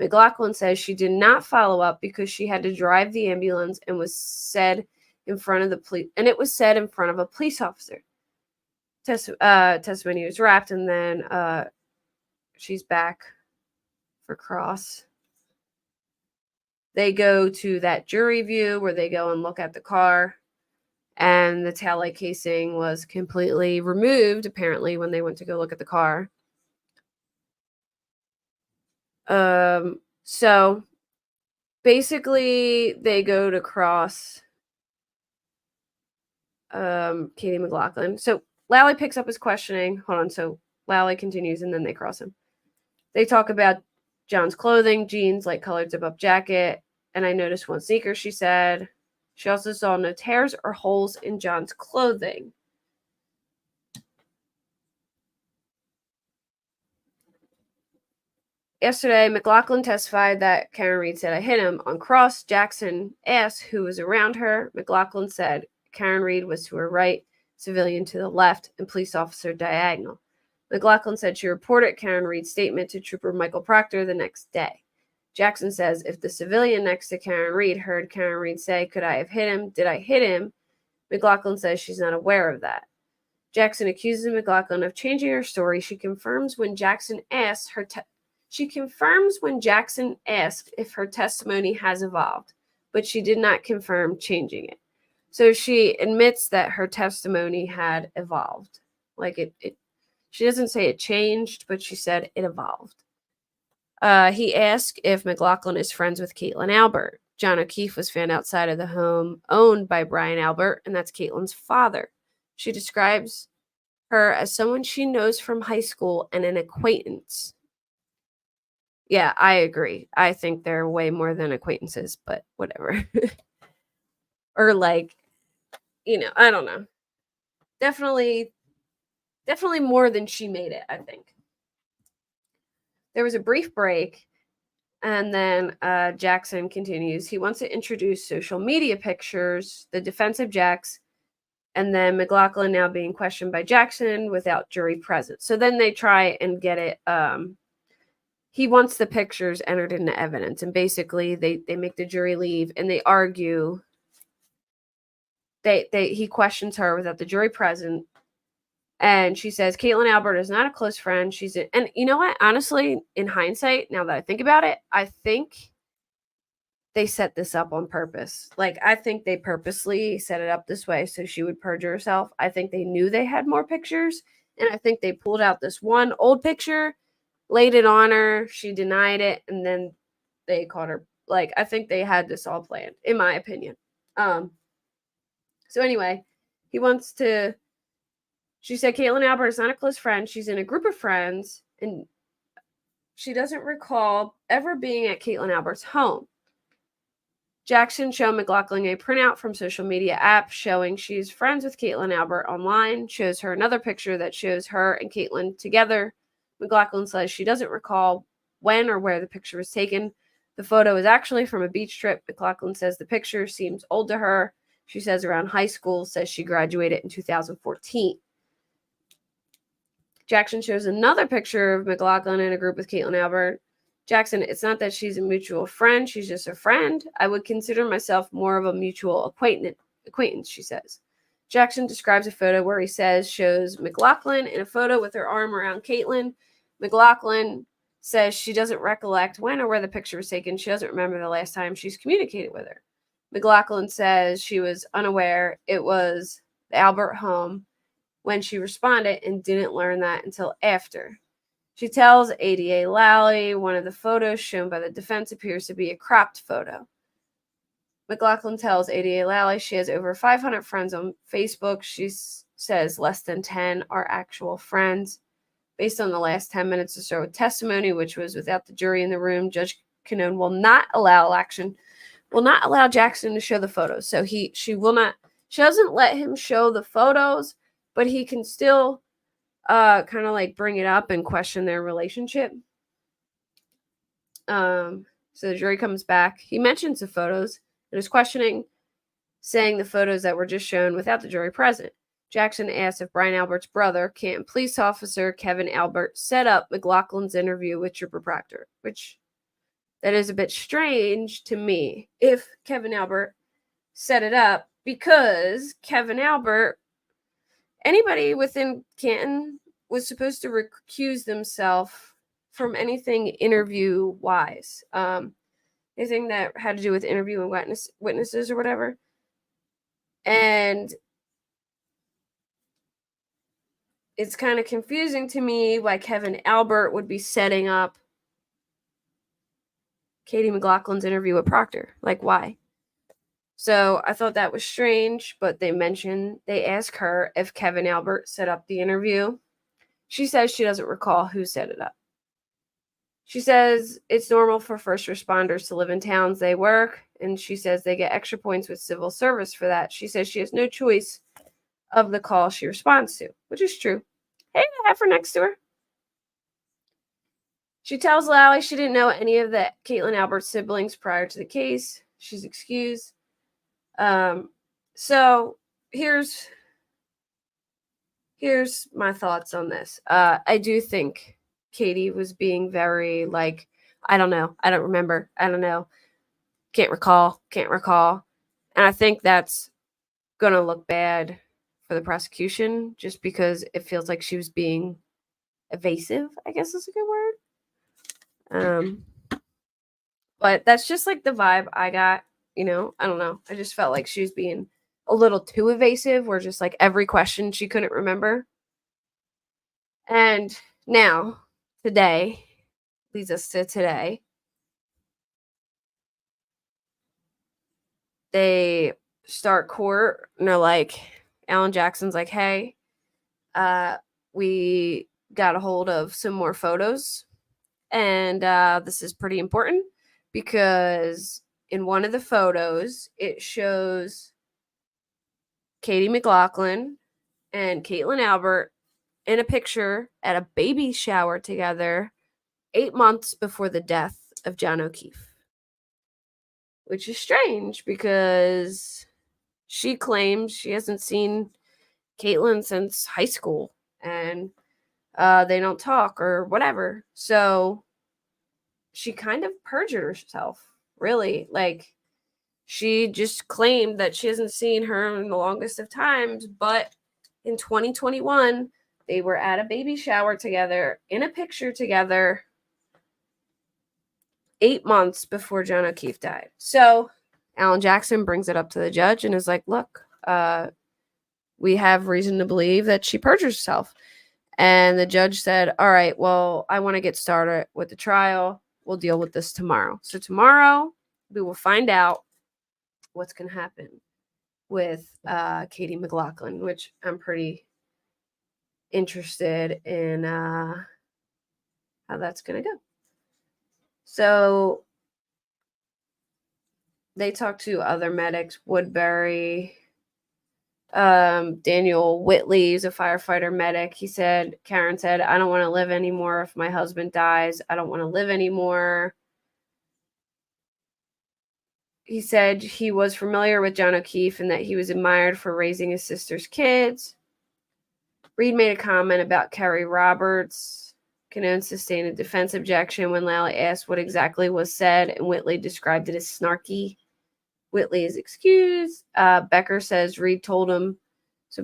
McLaughlin says she did not follow up because she had to drive the ambulance and was said in front of the police, and it was said in front of a police officer. Testimony was wrapped, and then she's back for cross. They go to that jury view where they go and look at the car, and the taillight casing was completely removed, apparently, when they went to go look at the car. So basically they go to cross Katie McLaughlin. So Lally picks up his questioning. Hold on. So Lally continues, and then they cross him. They talk about John's clothing, jeans, light colored zip-up jacket, and I noticed one sneaker, she said. She also saw no tears or holes in John's clothing. Yesterday, McLaughlin testified that Karen Read said, I hit him. On cross, Jackson asked who was around her. McLaughlin said Karen Read was to her right, civilian to the left, and police officer diagonal. McLaughlin said she reported Karen Read's statement to Trooper Michael Proctor the next day. Jackson says if the civilian next to Karen Read heard Karen Read say, could I have hit him? Did I hit him? McLaughlin says she's not aware of that. Jackson accuses McLaughlin of changing her story. She confirms when Jackson asks if her testimony has evolved, but she did not confirm changing it. So she admits that her testimony had evolved. Like it she doesn't say it changed, but she said it evolved. He asked if McLaughlin is friends with Caitlin Albert. John O'Keefe was found outside of the home owned by Brian Albert, and that's Caitlin's father. She describes her as someone she knows from high school and an acquaintance. Yeah, I agree. I think they're way more than acquaintances, but whatever. Or like, I don't know. Definitely more than she made it, I think. There was a brief break, and then Jackson continues. He wants to introduce social media pictures, the defense objects, and then McLaughlin now being questioned by Jackson without jury present. So then they try and get it. He wants the pictures entered into evidence, and basically they make the jury leave, and they argue. He questions her without the jury present, and she says Caitlin Albert is not a close friend. And you know what? Honestly, in hindsight, now that I think about it, I think they set this up on purpose. Like, I think they purposely set it up this way so she would perjure herself. I think they knew they had more pictures, and I think they pulled out this one old picture, laid it on her, she denied it, and then they caught her. Like, I think they had this all planned, in my opinion. So anyway, she said Caitlin Albert is not a close friend. She's in a group of friends, and she doesn't recall ever being at Caitlin Albert's home. Jackson showed McLaughlin a printout from social media app showing she's friends with Caitlin Albert online, shows her another picture that shows her and Caitlin together. McLaughlin says she doesn't recall when or where the picture was taken. The photo is actually from a beach trip. McLaughlin says the picture seems old to her. She says around high school, says she graduated in 2014. Jackson shows another picture of McLaughlin in a group with Caitlin Albert. Jackson, it's not that she's a mutual friend. She's just a friend. I would consider myself more of a mutual acquaintance, she says. Jackson describes a photo where he says shows McLaughlin in a photo with her arm around Caitlin. McLaughlin says she doesn't recollect when or where the picture was taken. She doesn't remember the last time she's communicated with her. McLaughlin says she was unaware it was the Albert home when she responded and didn't learn that until after. She tells ADA Lally one of the photos shown by the defense appears to be a cropped photo. McLaughlin tells ADA Lally she has over 500 friends on Facebook. She says less than 10 are actual friends. Based on the last 10 minutes or so of testimony, which was without the jury in the room, Judge Canone will not allow Jackson to show the photos. So she doesn't let him show the photos, but he can still kind of like bring it up and question their relationship. So the jury comes back. He mentions the photos and is questioning, saying the photos that were just shown without the jury present. Jackson asked if Brian Albert's brother, Canton police officer Kevin Albert, set up McLaughlin's interview with Trooper Proctor, which that is a bit strange to me if Kevin Albert set it up, because Kevin Albert, anybody within Canton was supposed to recuse themselves from anything interview wise. Anything that had to do with interviewing witnesses or whatever. And it's kind of confusing to me why Kevin Albert would be setting up Katie McLaughlin's interview with Proctor. Like, why? So I thought that was strange, but they ask her if Kevin Albert set up the interview. She says she doesn't recall who set it up. She says it's normal for first responders to live in towns they work, and she says they get extra points with civil service for that. She says she has no choice of the call she responds to, which is true. Hey, the heifer next to her. She tells Lally she didn't know any of the Caitlin Albert siblings prior to the case. She's excused. So here's my thoughts on this. I do think Katie was being very like, I don't know, I don't remember, I don't know, can't recall. And I think that's gonna look bad for the prosecution, just because it feels like she was being evasive, I guess is a good word. But that's just like the vibe I got, I don't know. I just felt like she was being a little too evasive, where just like every question she couldn't remember. And now, today, leads us to today. They start court and they're like, Alan Jackson's like, hey, we got a hold of some more photos. And this is pretty important because in one of the photos, it shows Katie McLaughlin and Caitlin Albert in a picture at a baby shower together 8 months before the death of John O'Keefe. Which is strange because she claims she hasn't seen Caitlin since high school, and they don't talk or whatever. So she kind of perjured herself, really. Like, she just claimed that she hasn't seen her in the longest of times, but in 2021, they were at a baby shower together, in a picture together, 8 months before John O'Keefe died. So Alan Jackson brings it up to the judge and is like, look, we have reason to believe that she perjured herself. And the judge said, all right, well, I want to get started with the trial. We'll deal with this tomorrow. So tomorrow we will find out what's going to happen with Katie McLaughlin, which I'm pretty interested in how that's going to go. So they talked to other medics, Woodbury, Daniel Whitley is a firefighter medic. Karen said, I don't want to live anymore. If my husband dies, I don't want to live anymore. He said he was familiar with John O'Keefe and that he was admired for raising his sister's kids. Reed made a comment about Kerry Roberts. Canone sustained a defense objection when Lally asked what exactly was said, and Whitley described it as snarky. Whitley is excused. Becker says Reed told him. So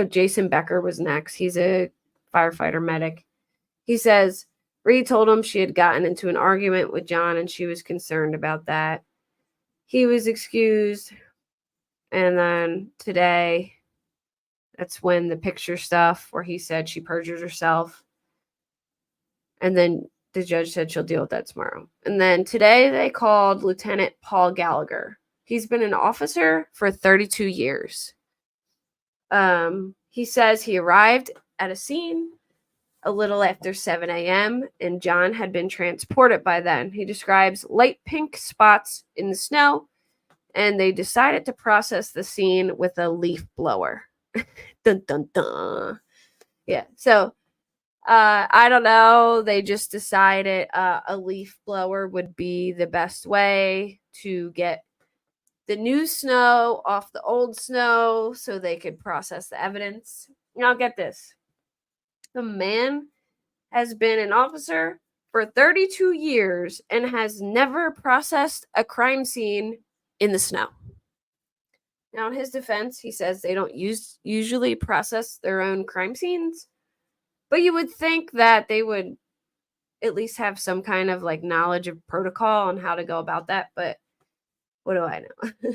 Jason Becker was next. He's a firefighter medic. He says Reed told him she had gotten into an argument with John and she was concerned about that. He was excused. And then today, that's when the picture stuff where he said she perjured herself. And then the judge said she'll deal with that tomorrow. And then today they called Lieutenant Paul Gallagher. He's been an officer for 32 years. He says he arrived at a scene a little after 7 a.m. and John had been transported by then. He describes light pink spots in the snow, and they decided to process the scene with a leaf blower. Dun, dun, dun. Yeah, so I don't know. They just decided a leaf blower would be the best way to get the new snow off the old snow so they could process the evidence. Now, get this. The man has been an officer for 32 years and has never processed a crime scene in the snow. Now, in his defense, he says they don't usually process their own crime scenes, but you would think that they would at least have some kind of like knowledge of protocol on how to go about that. But what do I know?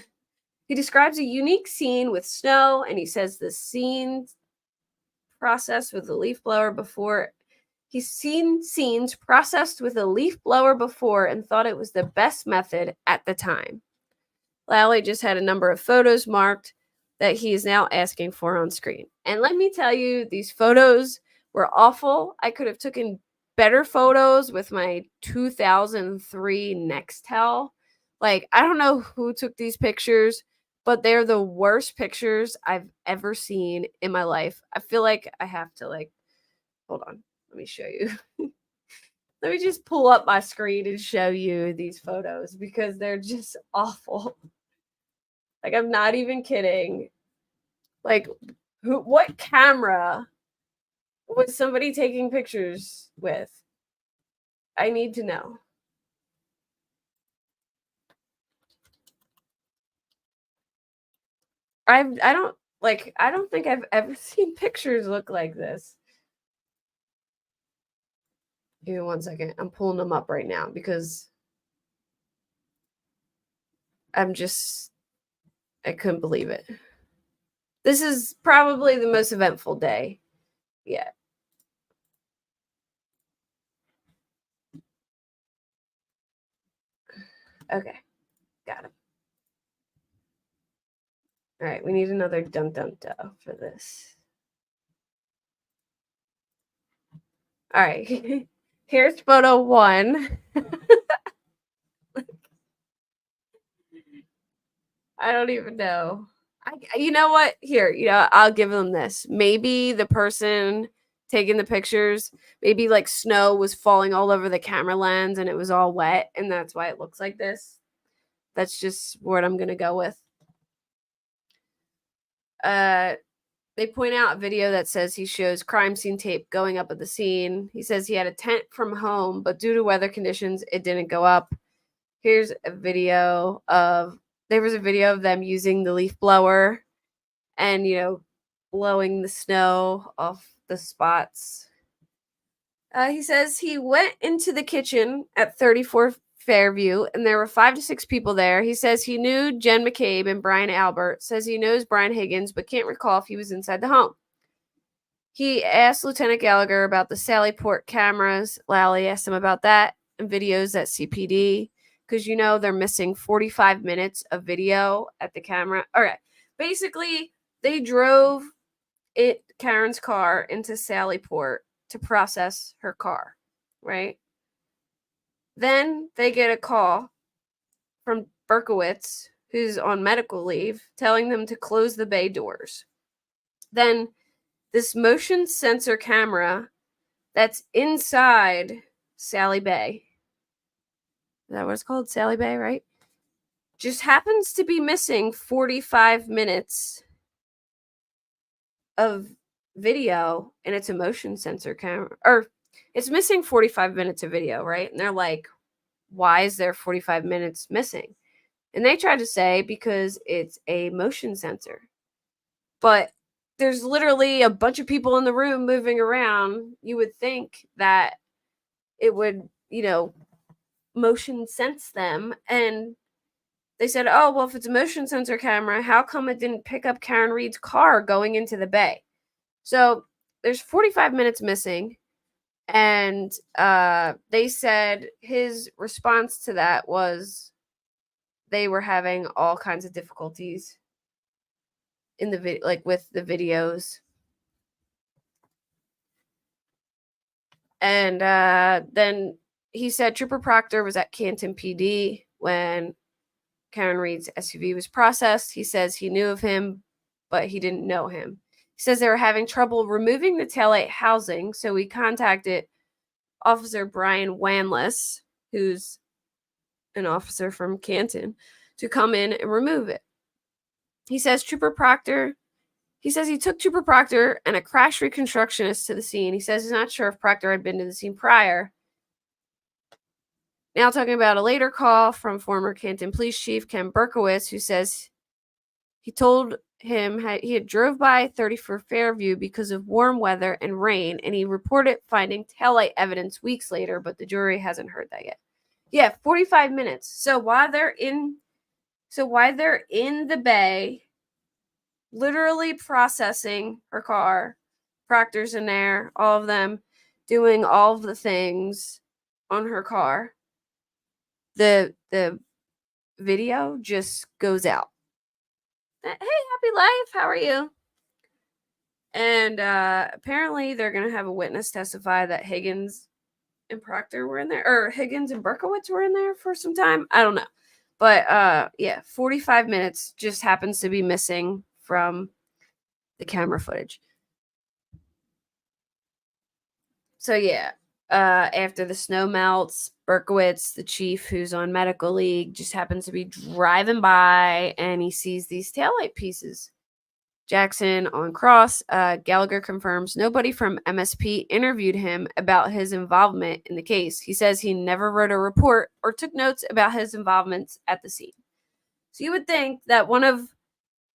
He describes a unique scene with snow, and he says the scene processed with a leaf blower before. He's seen scenes processed with a leaf blower before and thought it was the best method at the time. Lally just had a number of photos marked that he is now asking for on screen. And let me tell you, these photos were awful. I could have taken better photos with my 2003 Nextel. Like, I don't know who took these pictures, but they're the worst pictures I've ever seen in my life. I feel like I have to, like, hold on. Let me show you. Let me just pull up my screen and show you these photos because they're just awful. Like, I'm not even kidding. Like, what camera was somebody taking pictures with? I need to know. I don't think I've ever seen pictures look like this. Give me 1 second. I'm pulling them up right now because I couldn't believe it. This is probably the most eventful day yet. Okay, got it. All right, we need another dun dun dun for this. All right, here's photo 1. I don't even know. You know what? Here, I'll give them this. Maybe the person taking the pictures, maybe like snow was falling all over the camera lens and it was all wet, and that's why it looks like this. That's just what I'm gonna go with. They point out a video that says he shows crime scene tape going up at the scene. He says he had a tent from home, but due to weather conditions, it didn't go up. Here's a video of them using the leaf blower and, blowing the snow off the spots. He says he went into the kitchen at 34 Fairview, and there were 5 to 6 people there. He says he knew Jen McCabe and Brian Albert, says he knows Brian Higgins, but can't recall if he was inside the home. He asked Lieutenant Gallagher about the Sallyport cameras. Lally asked him about that and videos at CPD, because, they're missing 45 minutes of video at the camera. All right. Basically, they drove Karen's car into Sallyport to process her car, right? Then they get a call from Berkowitz, who's on medical leave, telling them to close the bay doors. Then this motion sensor camera that's inside Sally Bay, is that what it's called? Sally Bay, right? Just happens to be missing 45 minutes of video, and it's a motion sensor camera, or it's missing 45 minutes of video, right? And they're like, why is there 45 minutes missing? And they tried to say because it's a motion sensor. But there's literally a bunch of people in the room moving around. You would think that it would, motion sense them. And they said, oh, well, if it's a motion sensor camera, how come it didn't pick up Karen Reed's car going into the bay? So there's 45 minutes missing. And they said his response to that was they were having all kinds of difficulties in the video, like with the videos. And then he said Trooper Proctor was at Canton PD when Karen Reed's SUV was processed. He says he knew of him, but he didn't know him. He says they were having trouble removing the taillight housing, so we contacted Officer Brian Wanless, who's an officer from Canton, to come in and remove it. He says he took Trooper Proctor and a crash reconstructionist to the scene. He says he's not sure if Proctor had been to the scene prior, Now talking about a later call from former Canton Police Chief Ken Berkowitz, who says he told him he had drove by 34 Fairview because of warm weather and rain, and he reported finding taillight evidence weeks later, but the jury hasn't heard that yet. Yeah, 45 minutes. So while they're in the bay, literally processing her car, Proctor's in there, all of them doing all of the things on her car, the video just goes out. Hey, happy life, how are you? And apparently they're gonna have a witness testify that Higgins and Proctor were in there, or Higgins and Berkowitz were in there for some time. I don't know. But yeah, 45 minutes just happens to be missing from the camera footage. So yeah, after the snow melts, Berkowitz, the chief who's on medical leave, just happens to be driving by and he sees these taillight pieces. Jackson on cross. Gallagher confirms nobody from MSP interviewed him about his involvement in the case. He says he never wrote a report or took notes about his involvements at the scene. So you would think that one of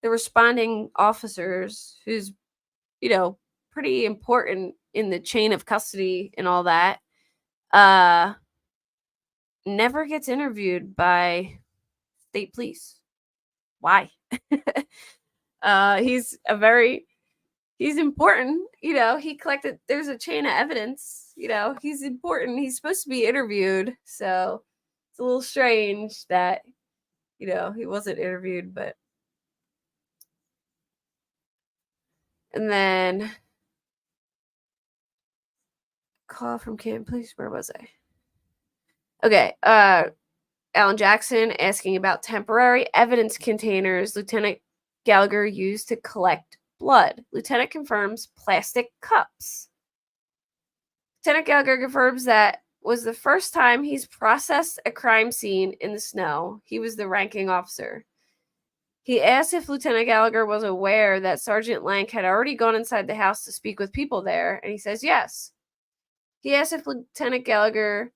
the responding officers, who's, pretty important in the chain of custody and all that, never gets interviewed by state police. Why? He's important, he collected, there's a chain of evidence, he's important, he's supposed to be interviewed, so it's a little strange that, he wasn't interviewed. But and then call from Canton Police, where was I? Okay, Alan Jackson asking about temporary evidence containers Lieutenant Gallagher used to collect blood. Lieutenant confirms plastic cups. Lieutenant Gallagher confirms that was the first time he's processed a crime scene in the snow. He was the ranking officer. He asked if Lieutenant Gallagher was aware that Sergeant Lank had already gone inside the house to speak with people there, and he says yes. He asked if Lieutenant Gallagher,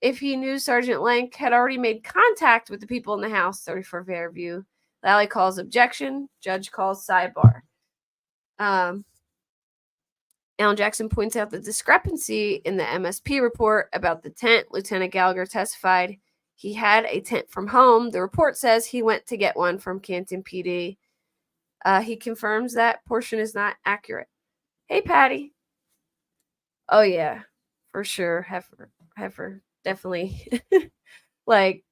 if he knew Sergeant Lank had already made contact with the people in the house, 34 Fairview. Lally calls objection. Judge calls sidebar. Alan Jackson points out the discrepancy in the MSP report about the tent. Lieutenant Gallagher testified he had a tent from home. The report says he went to get one from Canton PD. He confirms that portion is not accurate. Hey, Patty. Oh, yeah, for sure. Heifer, definitely. Like,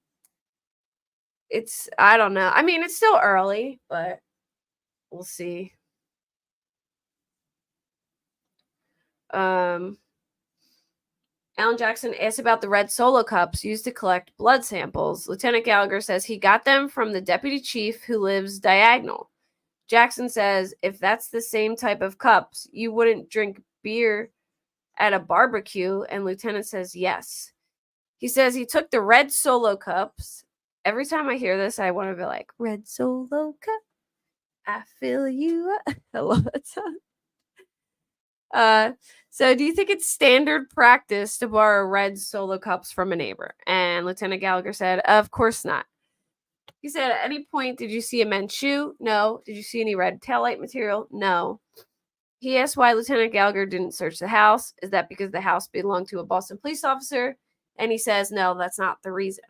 I don't know. I mean, it's still early, but we'll see. Alan Jackson asked about the red Solo cups used to collect blood samples. Lieutenant Gallagher says he got them from the deputy chief who lives diagonal. Jackson says if that's the same type of cups, you wouldn't drink beer at a barbecue, and Lieutenant says yes. He says he took the red Solo cups. Every time I hear this, I want to be like, red Solo cup, I feel you. I love that song. So do you think it's standard practice to borrow red Solo cups from a neighbor? And Lieutenant Gallagher said, of course not. He said, at any point, did you see a men's shoe? No. Did you see any red taillight material? No. He asked why Lieutenant Gallagher didn't search the house. Is that because the house belonged to a Boston police officer? And he says, no, that's not the reason.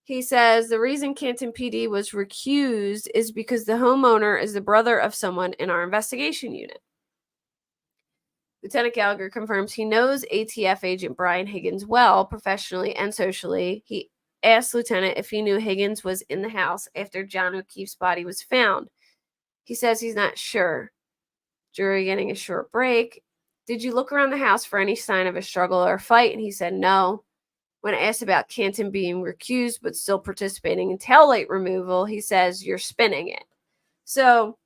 He says the reason Canton PD was recused is because the homeowner is the brother of someone in our investigation unit. Lieutenant Gallagher confirms he knows ATF agent Brian Higgins well, professionally and socially. He asked Lieutenant if he knew Higgins was in the house after John O'Keefe's body was found. He says he's not sure. Jury getting a short break. Did you look around the house for any sign of a struggle or a fight? And he said no. When asked about Canton being recused but still participating in taillight removal, he says, you're spinning it. So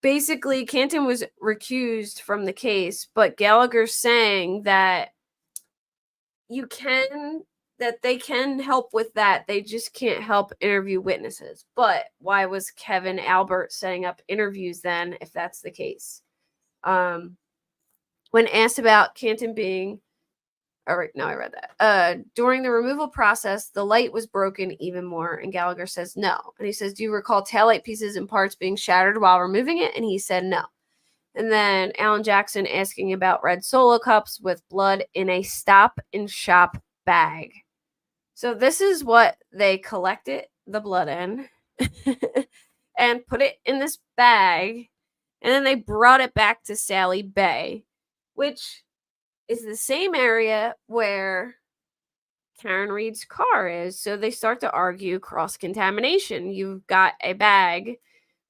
basically, Canton was recused from the case, but Gallagher's saying that they can help with that. They just can't help interview witnesses. But why was Kevin Albert setting up interviews then, if that's the case? When asked about Canton being All right, now I read that. During the removal process, the light was broken even more, and Gallagher says no. And he says, do you recall taillight pieces and parts being shattered while removing it? And he said no. And then Alan Jackson asking about red Solo cups with blood in a Stop and Shop bag. So this is what they collected the blood in and put it in this bag. And then they brought it back to Sally Bay, which is the same area where Karen Reed's car is. So they start to argue cross-contamination. You've got a bag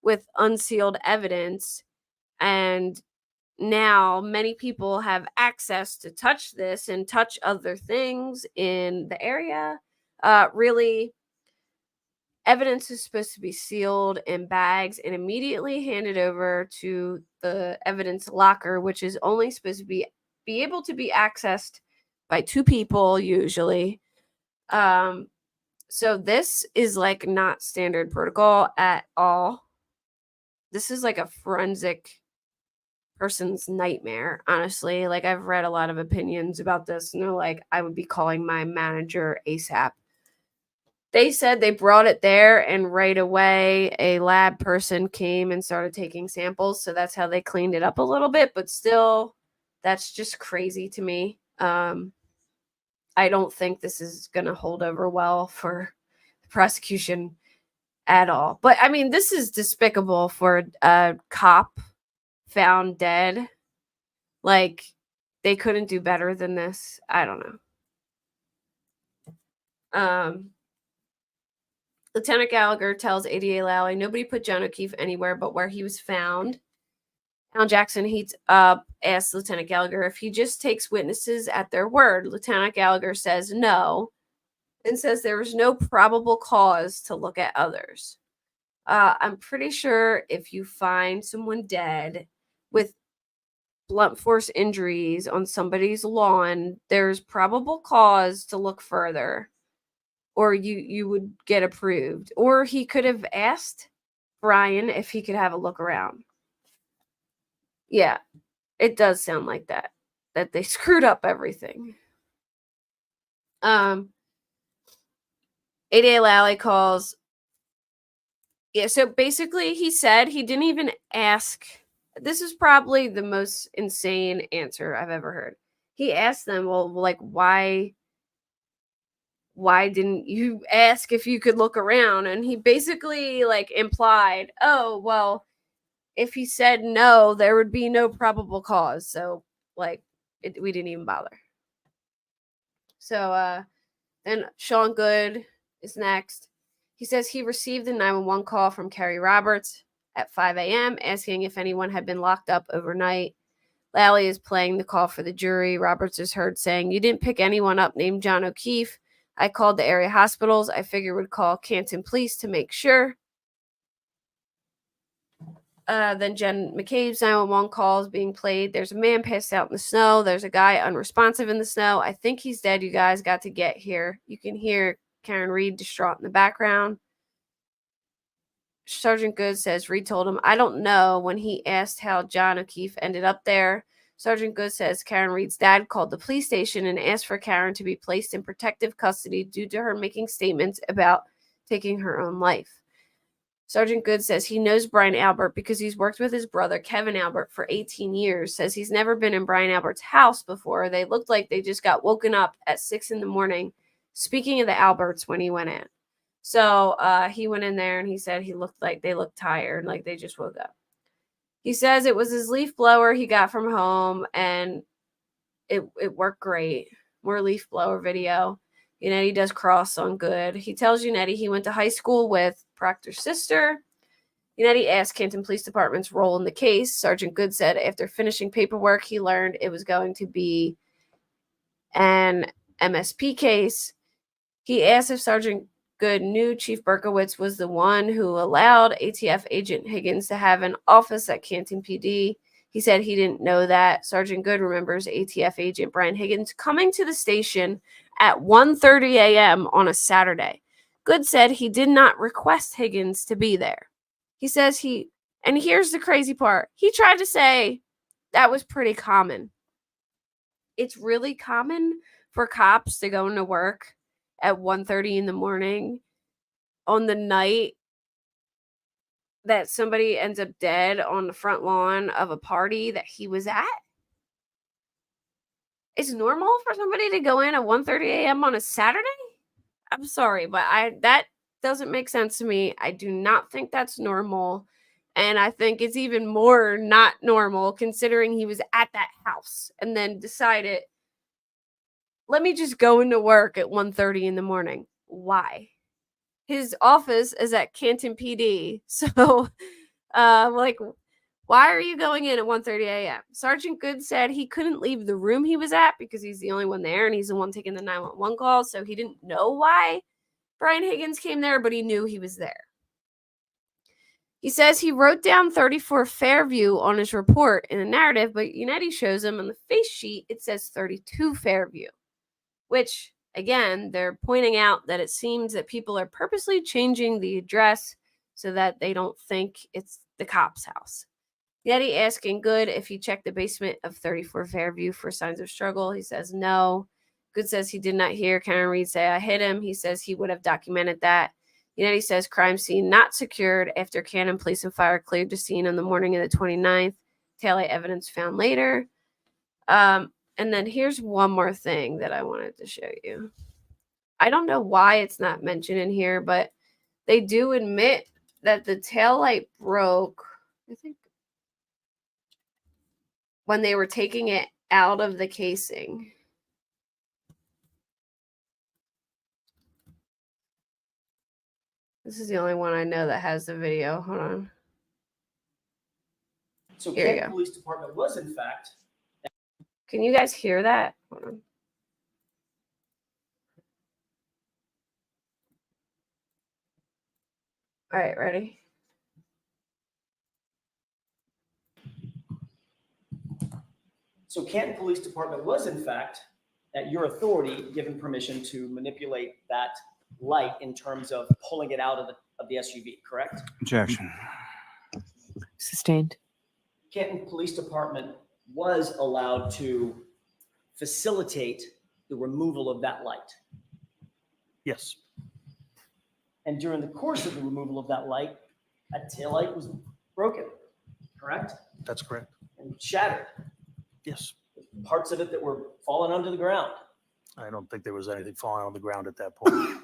with unsealed evidence, and now many people have access to touch this and touch other things in the area. Really, evidence is supposed to be sealed in bags and immediately handed over to the evidence locker, which is only supposed to be able to be accessed by two people usually. So this is like not standard protocol at all. This is like a forensic person's nightmare, honestly. Like, I've read a lot of opinions about this, and they're like, I would be calling my manager ASAP. They said they brought it there, and right away a lab person came and started taking samples, so that's how they cleaned it up a little bit, but still, that's just crazy to me. I don't think this is going to hold over well for the prosecution at all. But I mean, this is despicable for a cop found dead. Like, they couldn't do better than this. I don't know. Lieutenant Gallagher tells ADA Lally nobody put John O'Keefe anywhere but where he was found. Alan Jackson heats up, asks Lieutenant Gallagher if he just takes witnesses at their word. Lieutenant Gallagher says no and says there was no probable cause to look at others. I'm pretty sure if you find someone dead with blunt force injuries on somebody's lawn, there's probable cause to look further, or you would get approved. Or he could have asked Brian if he could have a look around. Yeah, it does sound like that they screwed up everything. ADA Lally calls. Yeah, so basically he said he didn't even ask. This is probably the most insane answer I've ever heard. He asked them, well, like, why didn't you ask if you could look around? And he basically like implied, oh, well, if he said no, there would be no probable cause. So like we didn't even bother. So then Sean Good is next. He says he received a 911 call from Carrie Roberts at 5 a.m. asking if anyone had been locked up overnight. Lally is playing the call for the jury. Roberts is heard saying, you didn't pick anyone up named John O'Keefe. I called the area hospitals. I figured would call Canton Police to make sure. Then Jen McCabe's 911 call is being played. There's a man passed out in the snow. There's a guy unresponsive in the snow. I think he's dead. You guys got to get here. You can hear Karen Reed distraught in the background. Sergeant Good says Reed told him, I don't know, when he asked how John O'Keefe ended up there. Sergeant Good says Karen Reed's dad called the police station and asked for Karen to be placed in protective custody due to her making statements about taking her own life. Sergeant Good says he knows Brian Albert because he's worked with his brother, Kevin Albert, for 18 years. Says he's never been in Brian Albert's house before. They looked like they just got woken up at 6 a.m. Speaking of the Alberts, when he went in. So he went in there and he said he looked like they looked tired, like they just woke up. He says it was his leaf blower he got from home and it worked great. More leaf blower video. Unetti does cross on Good. He tells Unetti he went to high school with Proctor's sister. Unetti asked Canton Police Department's role in the case. Sergeant Good said after finishing paperwork, he learned it was going to be an MSP case. He asked if Sergeant Good knew Chief Berkowitz was the one who allowed ATF agent Higgins to have an office at Canton PD. He said he didn't know that. Sergeant Good remembers ATF agent Brian Higgins coming to the station at 1:30 a.m. on a Saturday. Good said he did not request Higgins to be there. He says and here's the crazy part, he tried to say that was pretty common. It's really common for cops to go into work at 1:30 in the morning on the night that somebody ends up dead on the front lawn of a party that he was at? It's normal for somebody to go in at 1:30 a.m. on a Saturday? I'm sorry, but that doesn't make sense to me. I do not think that's normal. And I think it's even more not normal considering he was at that house and then decided, let me just go into work at 1:30 in the morning. Why? His office is at Canton PD. So, like, why are you going in at 1:30 a.m.? Sergeant Good said he couldn't leave the room he was at because he's the only one there and he's the one taking the 911 call. So he didn't know why Brian Higgins came there, but he knew he was there. He says he wrote down 34 Fairview on his report in the narrative, but Unetti shows him on the face sheet, it says 32 Fairview, which, again, they're pointing out that it seems that people are purposely changing the address so that they don't think it's the cop's house. Unetti asking Good if he checked the basement of 34 Fairview for signs of struggle. He says no. Good says he did not hear Karen Reed say, I hit him. He says he would have documented that. Unetti says crime scene not secured after Cannon Police and Fire cleared the scene on the morning of the 29th. Taillight evidence found later. And then here's one more thing that I wanted to show you. I don't know why it's not mentioned in here, but they do admit that the taillight broke, I think, when they were taking it out of the casing. This is the only one I know that has the video. Hold on. So Canton Police Department was, in fact... Can you guys hear that? Hold on. All right, ready? So Canton Police Department was, in fact, at your authority, given permission to manipulate that light in terms of pulling it out of the SUV, correct? Objection. Sustained. Canton Police Department was allowed to facilitate the removal of that light. Yes. And during the course of the removal of that light, that taillight was broken, correct? That's correct. And shattered. Yes. Parts of it that were falling under the ground. I don't think there was anything falling on the ground at that point.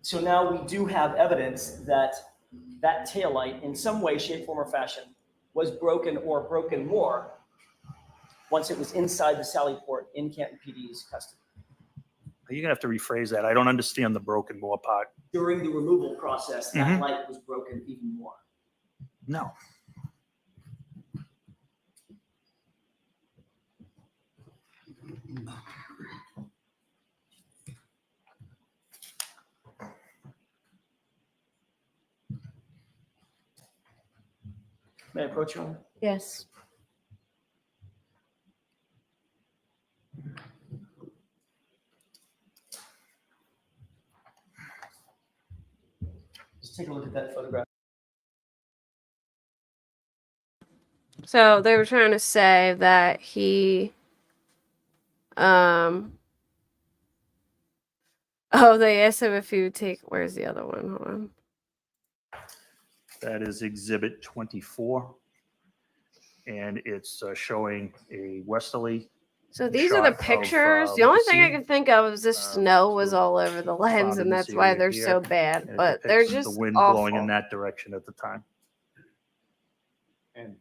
So now we do have evidence that that taillight, in some way, shape, form, or fashion, was broken or broken more once it was inside the Sallyport in Canton PD's custody. You're gonna have to rephrase that. I don't understand the broken more part. During the removal process, that light was broken even more. No. May I approach you? Yes. Just take a look at that photograph. So they were trying to say that he, oh, they asked him if he would take, where's the other one? Hold on. That is Exhibit 24. And it's showing a westerly. So these are the pictures. The only thing I can think of is the snow was all over the lens, and that's why they're so bad. But they're just the wind awful. blowing in that direction at the time. And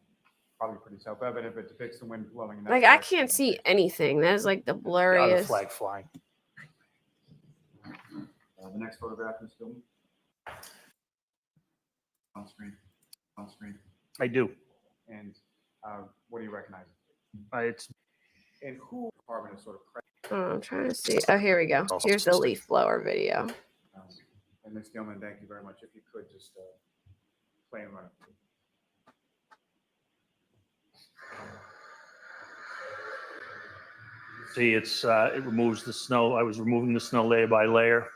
probably pretty self-evident, but depicts the wind blowing in that Like, I direction. can't see anything. That is like the Got a blurriest. flag flying. The next photograph is filmed. On screen. On screen. I do. And what do you recognize? It's And who department is sort of Oh, I'm trying to see. Oh, here we go. Here's the leaf blower video. and Ms. Gilman, thank you very much. If you could just play and run it. See, it removes the snow. I was removing the snow layer by layer.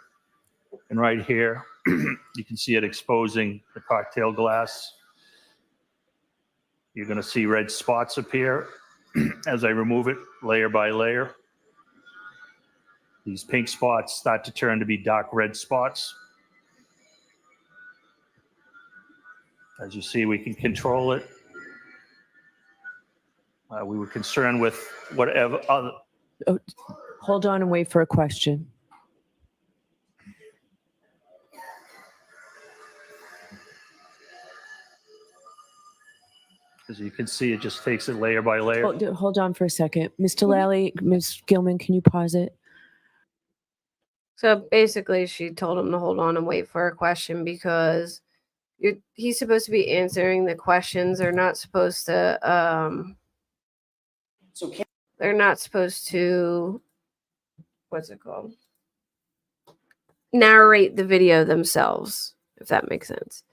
And right here, you can see it exposing the cocktail glass. You're going to see red spots appear as I remove it layer by layer. These pink spots start to turn to be dark red spots. As you see, we can control it. We were concerned with whatever other. Oh, hold on and wait for a question. As you can see, it just takes it layer by layer. Hold on for a second. Mr. Lally, Ms. Gilman, can you pause it? So basically, she told him to hold on and wait for a question because he's supposed to be answering the questions. They're not supposed to. So They're not supposed to. What's it called? Narrate the video themselves, if that makes sense.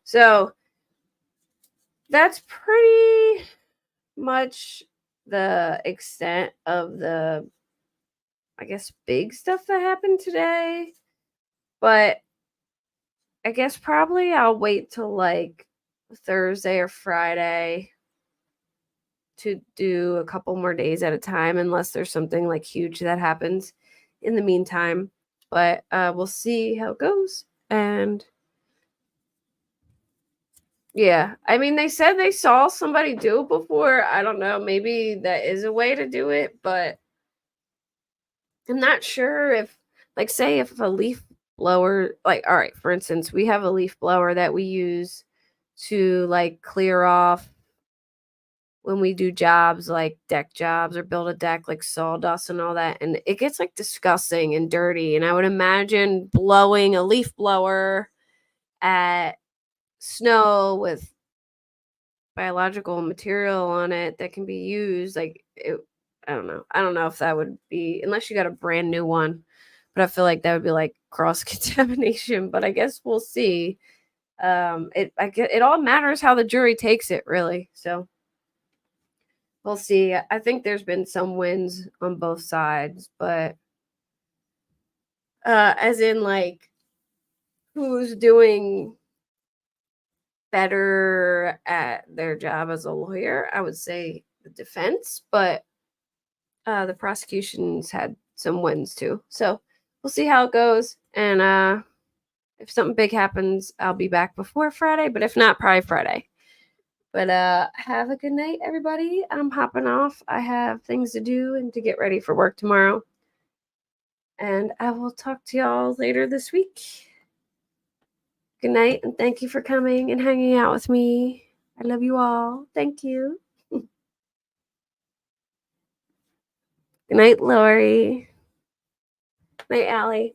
So that's pretty much the extent of the, I guess, big stuff that happened today. But I guess probably I'll wait till like Thursday or Friday to do a couple more days at a time, unless there's something like huge that happens in the meantime. But we'll see how it goes. And yeah, I mean, they said they saw somebody do it before. I don't know. Maybe that is a way to do it, but I'm not sure if, like, say if a leaf blower, like, all right, for instance, we have a leaf blower that we use to like clear off when we do jobs like deck jobs or build a deck, like sawdust and all that, and it gets like disgusting and dirty. And I would imagine blowing a leaf blower at snow with biological material on it that can be used, like it, I don't know if that would be, unless you got a brand new one, but I feel like that would be like cross contamination. But I guess we'll see. It all matters how the jury takes it, really. So we'll see. I think there's been some wins on both sides, but as in like who's doing better at their job as a lawyer, I would say the defense, but the prosecution's had some wins too. So we'll see how it goes. And if something big happens, I'll be back before Friday, but if not, probably Friday. But have a good night, everybody. I'm hopping off. I have things to do and to get ready for work tomorrow. And I will talk to y'all later this week. Good night, and thank you for coming and hanging out with me. I love you all. Thank you. Good night, Lori. Night, Allie.